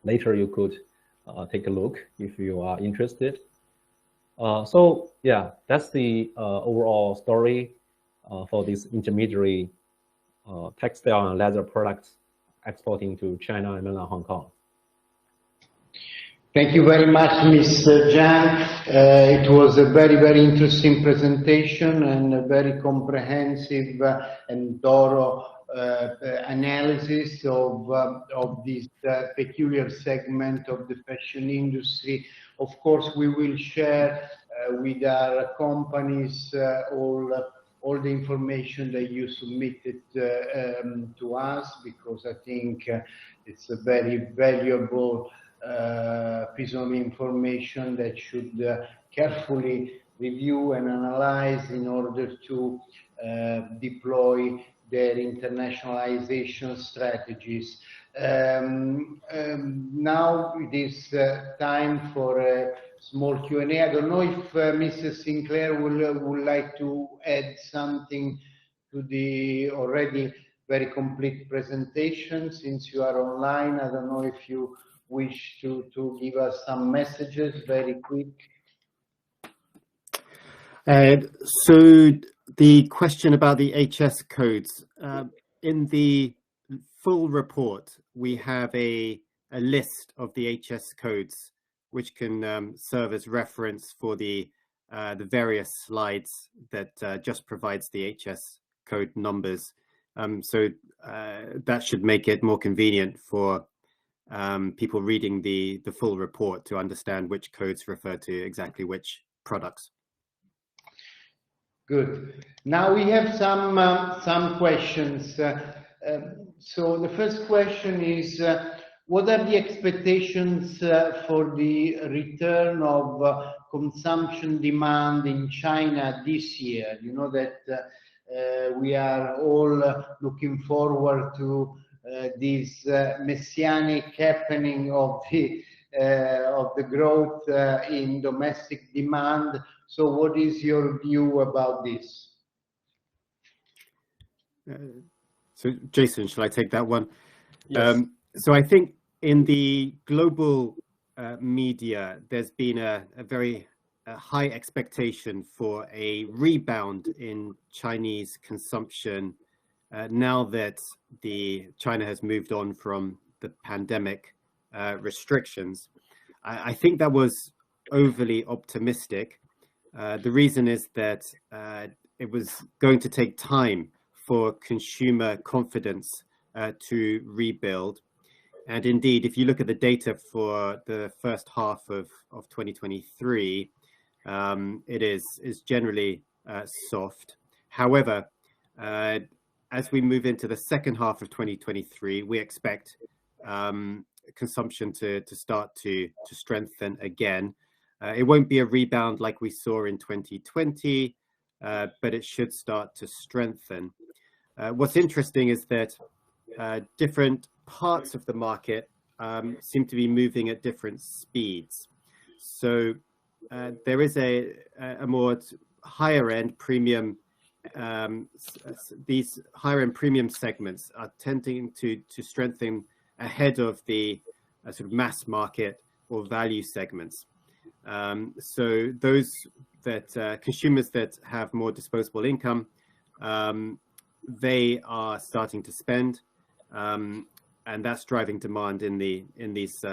[SPEAKER 3] Later you could take a look if you are interested. So yeah, that's the overall story for this intermediary textile and leather products exporting to China and mainland Hong Kong.
[SPEAKER 1] Thank you very much, Mr. Zhang. It was a very interesting presentation and a very comprehensive and thorough analysis of this peculiar segment of the fashion industry. Of course, we will share with our companies all the information that you submitted to us, because I think it's a very valuable piece of information that should carefully review and analyze in order to deploy their internationalization strategies. Now it is time for a small Q&A. I don't know if Mrs. Sinclair would like to add something to the already very complete presentation. Since you are online, I don't know if you wish to give us some messages very quick.
[SPEAKER 4] So the question about the HS codes, in the full report, we have a list of the HS codes, which can serve as reference for the various slides that just provides the HS code numbers. So that should make it more convenient for people reading the full report to understand which codes refer to exactly which products.
[SPEAKER 1] Good. Now we have some questions. So the first question is, what are the expectations for the return of consumption demand in China this year? You know that we are all looking forward to this messianic happening of the growth in domestic demand. So what is your view about this?
[SPEAKER 4] So Jason, shall I take that one?
[SPEAKER 3] Yes.
[SPEAKER 4] So I think in the global media, there's been a very high expectation for a rebound in Chinese consumption now that China has moved on from the pandemic restrictions. I think that was overly optimistic. The reason is that it was going to take time for consumer confidence to rebuild. And indeed, if you look at the data for the first half of 2023, it is generally soft. However, as we move into the second half of 2023, we expect consumption to start to strengthen again. It won't be a rebound like we saw in 2020, but it should start to strengthen. What's interesting is that different parts of the market seem to be moving at different speeds. So there is a more higher end premium, these higher end premium segments are tending to strengthen ahead of the sort of mass market or value segments. So those that consumers that have more disposable income, they are starting to spend, and that's driving demand in these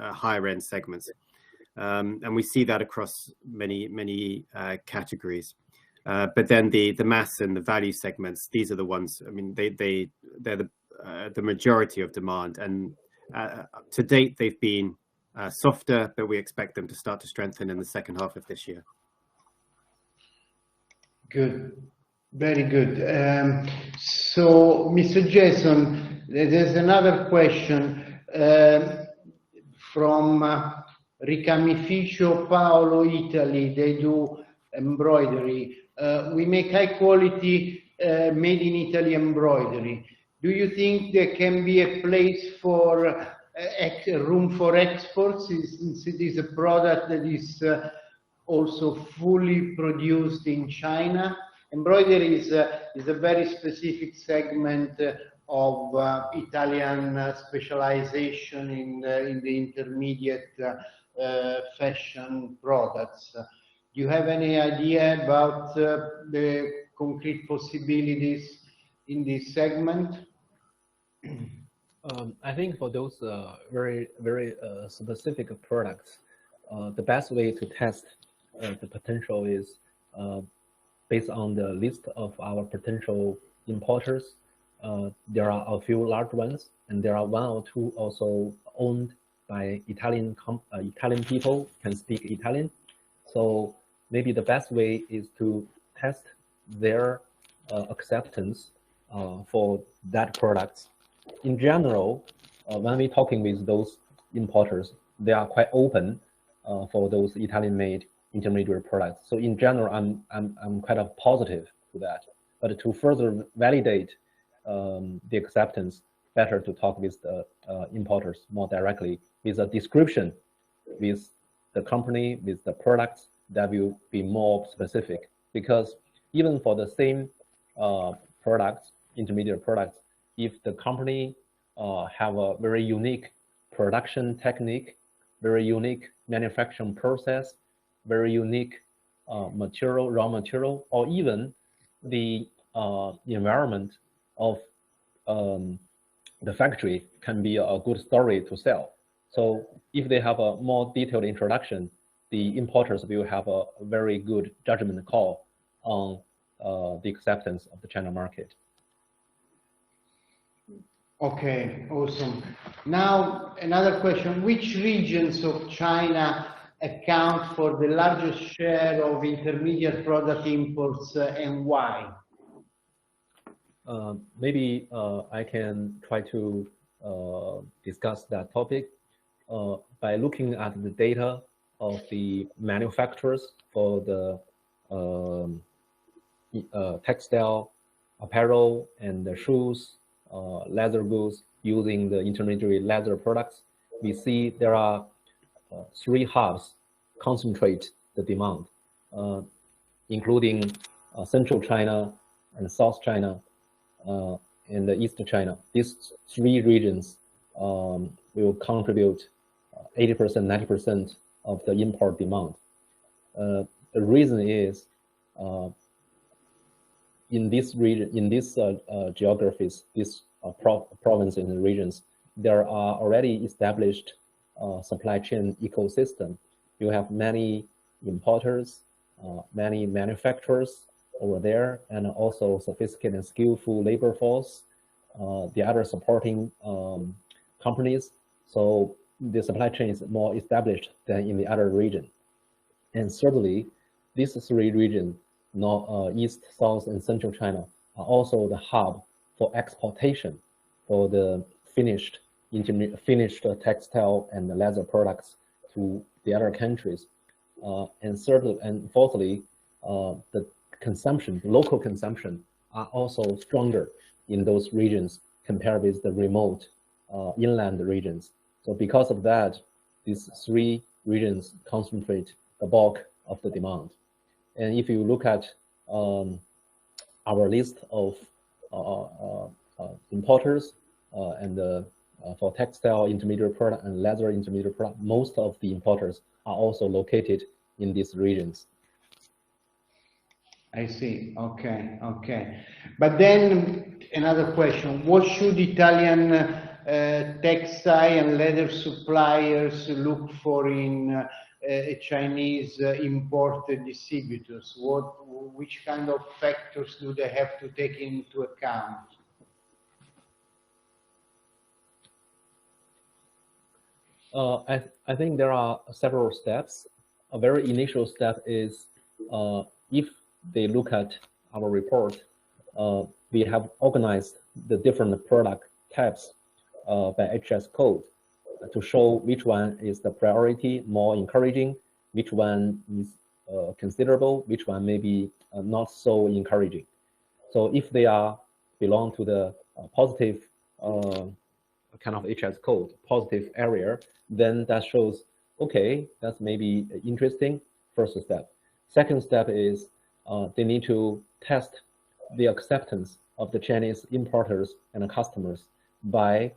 [SPEAKER 4] higher end segments. And we see that across many categories. But then the mass and the value segments, these are the ones, I mean, they're the majority of demand, and to date they've been softer, but we expect them to start to strengthen in the second half of this year.
[SPEAKER 1] Good, very good. So, Mr. Jason, there's another question from Ricamificio Paolo, Italy. They do embroidery. We make high quality made in Italy embroidery. Do you think there can be a place for room for exports, since it is a product that is also fully produced in China? Embroidery is a very specific segment of Italian specialization in the intermediate fashion products. Do you have any idea about the concrete possibilities in this segment?
[SPEAKER 3] I think for those very specific products, the best way to test the potential is based on the list of our potential importers. There are a few large ones, and there are one or two also owned by Italian people, can speak Italian. So maybe the best way is to test their acceptance for that product. In general, when we're talking with those importers, they are quite open for those Italian-made intermediate products. So in general, I'm quite positive to that. But to further validate the acceptance, better to talk with the importers more directly, with a description, with the company, with the products that will be more specific. Because even for the same products, intermediate products, if the company have a very unique production technique, very unique manufacturing process, very unique material, raw material, or even the environment of the factory can be a good story to sell. So if they have a more detailed introduction, the importers will have a very good judgment call on the acceptance of the China market.
[SPEAKER 1] Okay, awesome. Now, another question. Which regions of China account for the largest share of intermediate product imports and why?
[SPEAKER 3] Maybe I can try to discuss that topic by looking at the data of the manufacturers for the textile, apparel, and the shoes, leather goods using the intermediate leather products. We see there are three hubs concentrate the demand, including Central China and South China and the East China. These three regions will contribute 80%, 90% of the import demand. The reason is in this region, in these geographies, these provinces and regions, there are already established supply chain ecosystem. You have many importers, many manufacturers over there, and also sophisticated and skillful labor force. The other supporting companies. So the supply chain is more established than in the other region. And thirdly, these three regions, East, South, and Central China, are also the hub for exportation for the finished textile and leather products to the other countries. And fourthly, the local consumption are also stronger in those regions compared with the remote inland regions. So because of that, these three regions concentrate the bulk of the demand. And if you look at our list of importers and for textile intermediate product and leather intermediate product, most of the importers are also located in these regions.
[SPEAKER 1] I see. Okay, okay. But then another question: what should Italian textile and leather suppliers look for in Chinese imported distributors? Which kind of factors do they have to take into account?
[SPEAKER 3] I think there are several steps. A very initial step is if they look at our report, we have organized the different product types by HS code to show which one is the priority, more encouraging, which one is considerable, which one may be not so encouraging. So if they belong to the positive kind of HS code, positive area, then that shows, okay, that's maybe interesting, first step. Second step is they need to test the acceptance of the Chinese importers and customers by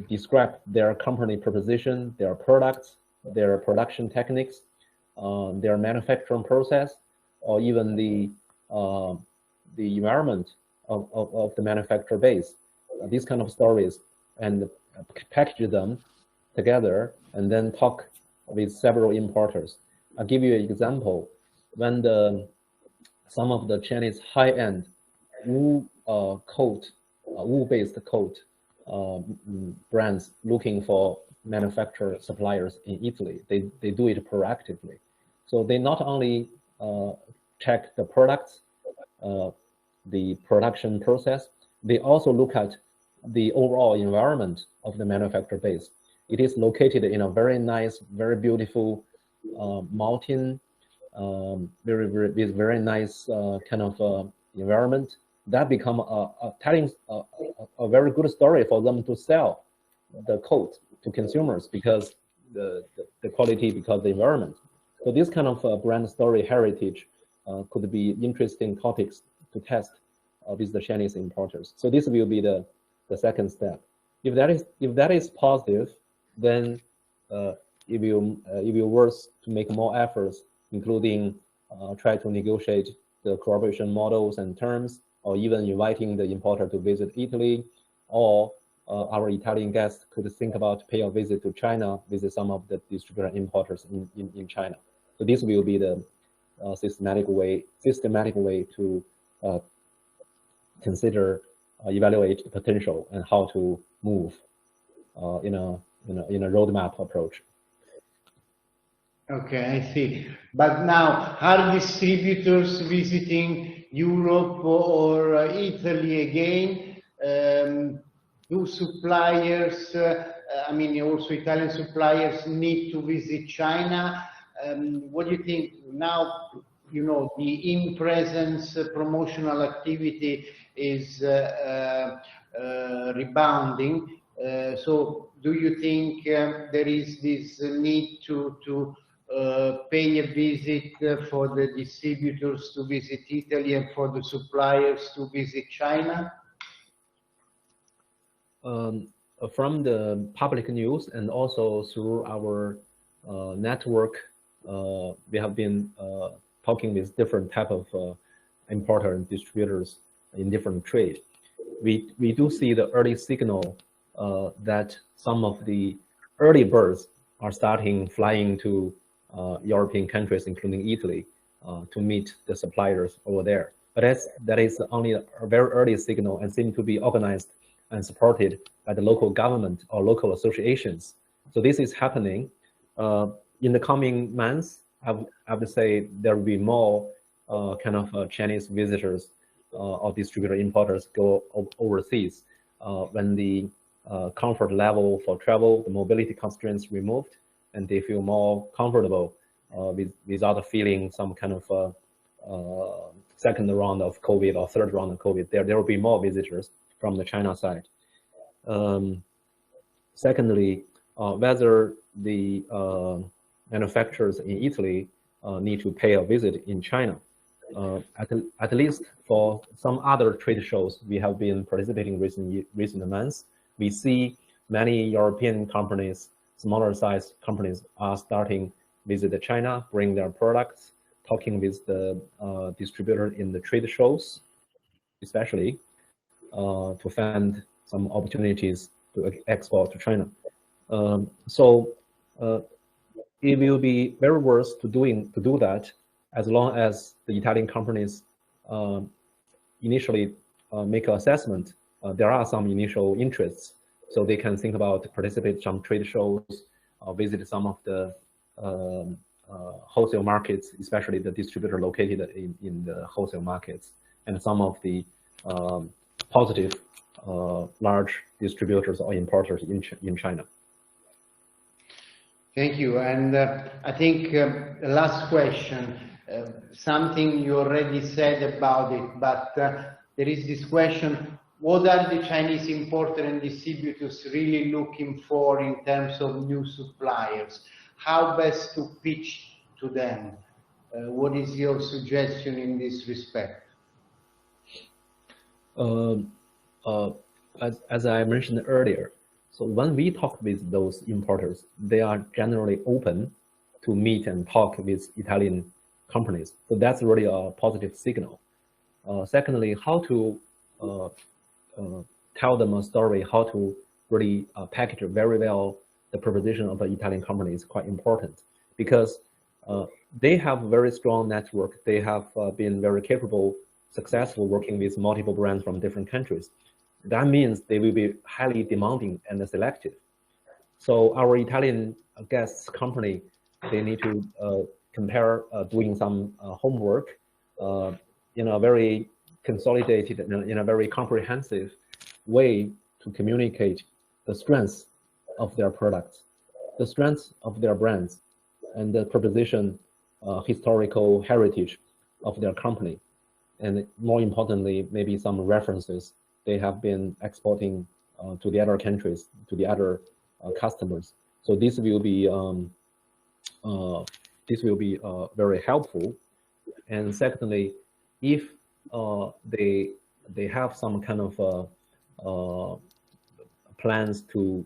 [SPEAKER 3] describe their company proposition, their products, their production techniques, their manufacturing process, or even the environment of the manufacturer base. These kind of stories, and package them together and then talk with several importers. I'll give you an example. When some of the Chinese high-end wool-based coat brands looking for manufacturer suppliers in Italy, they do it proactively. So they not only check the products, the production process, they also look at the overall environment of the manufacturer base. It is located in a very nice, very beautiful mountain, with very nice kind of environment. That become telling a very good story for them to sell the coat to consumers because the quality, because the environment. So this kind of brand story heritage could be interesting topics to test with the Chinese importers. So this will be the second step. If that is positive, then it will worth to make more efforts, including try to negotiate the cooperation models and terms, or even inviting the importer to visit Italy, or our Italian guests could think about pay a visit to China, visit some of the distributor importers in China. So this will be the systematic way to consider, evaluate the potential and how to move in a roadmap approach.
[SPEAKER 1] Okay, I see. But now, are distributors visiting Europe or Italy again? Do suppliers, I mean, also Italian suppliers, need to visit China? What do you think now? You know, the in-presence promotional activity is rebounding. So do you think there is this need to pay a visit for the distributors to visit Italy and for the suppliers to visit China?
[SPEAKER 3] From the public news and also through our network, we have been talking with different type of importer and distributors in different trade. We do see the early signal that some of the early birds are starting flying to European countries, including Italy, to meet the suppliers over there. But that is only a very early signal and seem to be organized and supported by the local government or local associations. So this is happening. In the coming months, I would say there will be more Chinese visitors or distributor importers go overseas when the comfort level for travel, the mobility constraints removed, and they feel more comfortable without feeling some kind of second round of COVID or third round of COVID. There will be more visitors from the China side. Secondly, whether the manufacturers in Italy need to pay a visit in China. At least for some other trade shows we have been participating recent months, we see many European companies, smaller size companies are starting visit China, bring their products, talking with the distributor in the trade shows, especially to find some opportunities to export to China. So it will be very worth to do that as long as the Italian companies initially make an assessment. There are some initial interests, so they can think about participate in some trade shows, visit some of the wholesale markets, especially the distributor located in the wholesale markets, and some of the positive large distributors or importers in China.
[SPEAKER 1] Thank you. And I think the last question, something you already said about it, but there is this question: what are the Chinese importers and distributors really looking for in terms of new suppliers? How best to pitch to them? What is your suggestion in this respect?
[SPEAKER 3] As I mentioned earlier, so when we talk with those importers, they are generally open to meet and talk with Italian companies. So that's really a positive signal. Secondly, how to tell them a story, how to really package very well the proposition of the Italian company is quite important, because they have a very strong network. They have been very capable, successful working with multiple brands from different countries. That means they will be highly demanding and selective. So our Italian guests company, they need to compare doing some homework in a very consolidated, in a very comprehensive way to communicate the strengths of their products, the strengths of their brands, and the proposition, historical heritage of their company. And more importantly, maybe some references they have been exporting to the other countries, to the other customers. So this will be very helpful. And secondly, if they have some kind of plans to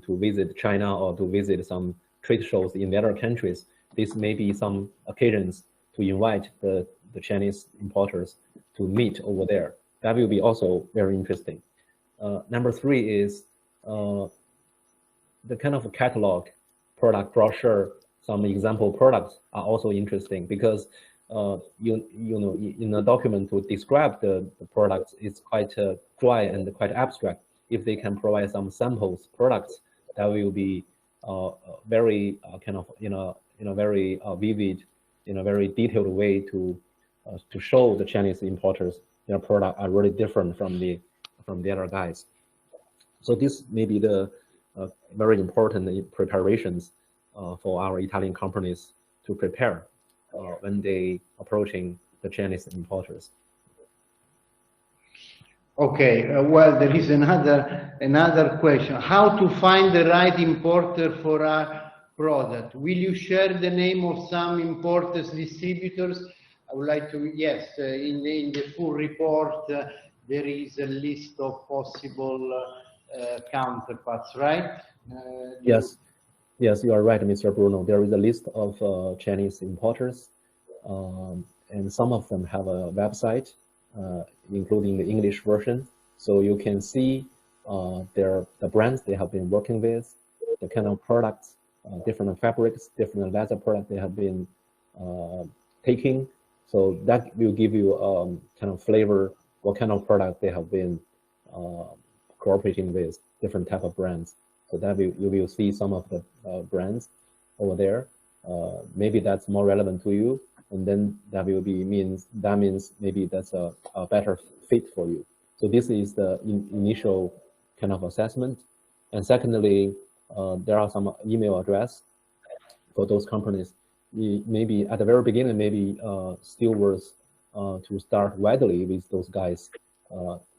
[SPEAKER 3] visit China or to visit some trade shows in the other countries, this may be some occasions to invite the Chinese importers to meet over there. That will be also very interesting. Number three is the kind of catalog, product brochure, some example products are also interesting, because you know, in a document to describe the products, it's quite dry and quite abstract. If they can provide some samples products, that will be very kind of in a very vivid, in a very detailed way to show the Chinese importers their product are really different from the other guys. So this may be the very important preparations for our Italian companies to prepare when they approaching the Chinese importers.
[SPEAKER 1] Okay, well, there is another question: how to find the right importer for our product? Will you share the name of some importers, distributors? I would like to, yes, in the full report, there is a list of possible counterparts, right?
[SPEAKER 3] Yes, you are right, Mr. Bruno. There is a list of Chinese importers, and some of them have a website, including the English version. So you can see the brands they have been working with, the kind of products, different fabrics, different leather products they have been taking. So that will give you kind of flavor, what kind of product they have been cooperating with different type of brands. So that you will see some of the brands over there. Maybe that's more relevant to you, and then that means maybe that's a better fit for you. So this is the initial kind of assessment. And secondly, there are some email address for those companies. Maybe at the very beginning, maybe still worth to start widely with those guys.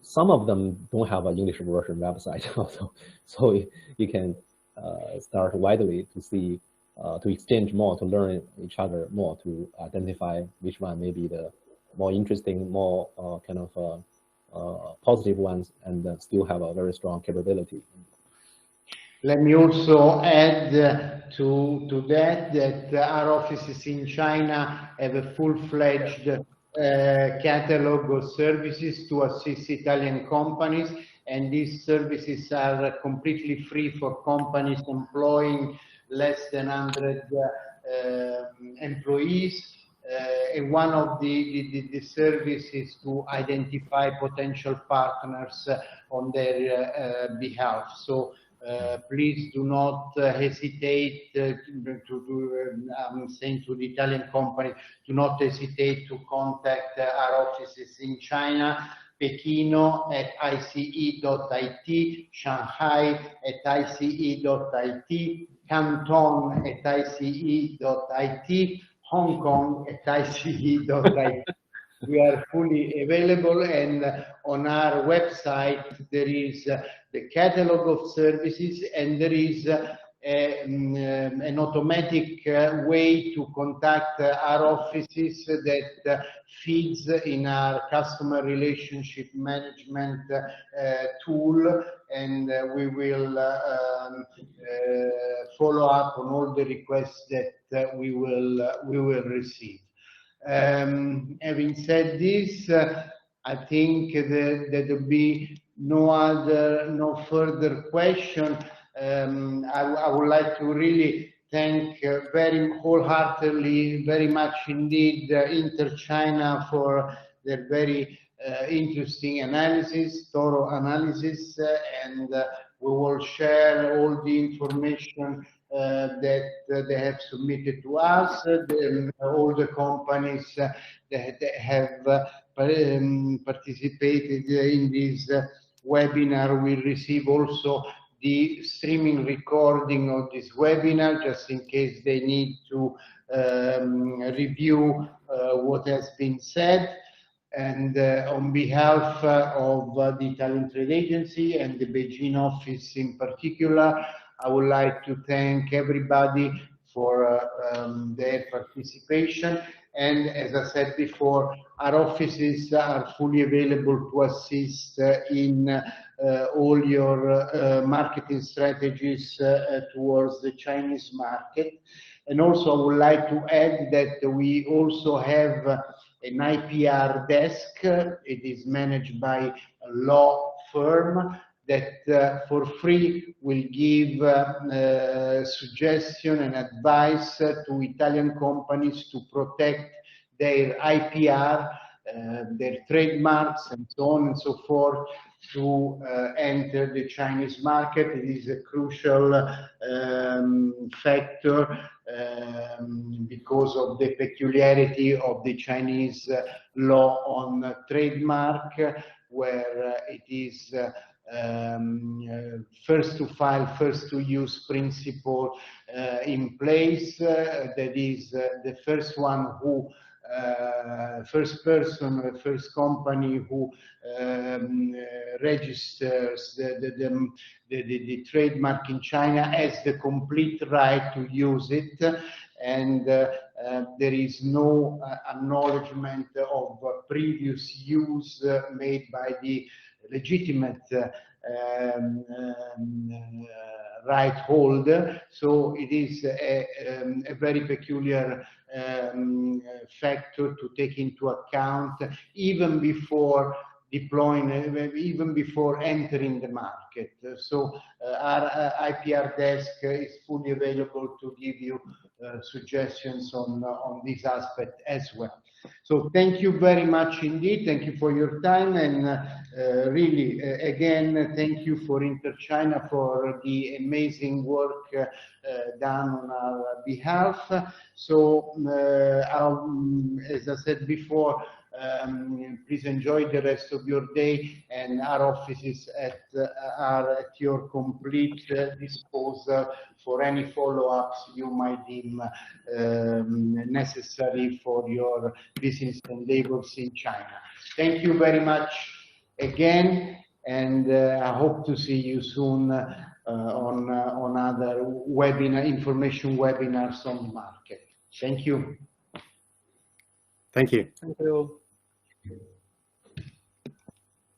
[SPEAKER 3] Some of them don't have an English version website also, so you can start widely to see, to exchange more, to learn each other more, to identify which one may be the more interesting, more kind of positive ones, and still have a very strong capability.
[SPEAKER 1] Let me also add to that our offices in China have a full-fledged catalog of services to assist Italian companies, and these services are completely free for companies employing less than 100 employees. And one of the services to identify potential partners on their behalf. So please do not hesitate I'm saying to the Italian company, do not hesitate to contact our offices in China, Pekino at ice.it, Shanghai at ice.it, Canton at ice.it, Hong Kong at ice.it. We are fully available, and on our website there is the catalog of services, and there is an automatic way to contact our offices that feeds in our customer relationship management tool, and we will follow up on all the requests that we will receive. Having said this, I think that there will be no further question. I would like to really thank very wholeheartedly, very much indeed, Inter-China for their very interesting analysis, thorough analysis, and we will share all the information that they have submitted to us. All the companies that have participated in this webinar will receive also the streaming recording of this webinar, just in case they need to review what has been said. And on behalf of the Italian Trade Agency and the Beijing office in particular, I would like to thank everybody for their participation. And as I said before, our offices are fully available to assist in all your marketing strategies towards the Chinese market. And also I would like to add that we also have an IPR desk. It is managed by a law firm that for free will give suggestion and advice to Italian companies to protect their IPR, their trademarks, and so on and so forth, to enter the Chinese market. It is a crucial factor because of the peculiarity of the Chinese law on trademark, where it is first to file, first to use principle in place. That is the first one who first person, the first company who registers the trademark in China has the complete right to use it, and there is no acknowledgement of previous use made by the legitimate right holder. So it is a very peculiar factor to take into account even before deploying even before entering the market. So our IPR desk is fully available to give you suggestions on this aspect as well. So thank you very much indeed. Thank you for your time, and really, again, thank you for InterChina for the amazing work done on our behalf. So as I said before, please enjoy the rest of your day, and our offices are at your complete disposal for any follow-ups you might deem necessary for your business endeavors in China. Thank you very much again, and I hope to see you soon on other information webinars on the market. Thank you.
[SPEAKER 4] Thank you.
[SPEAKER 3] Thank you.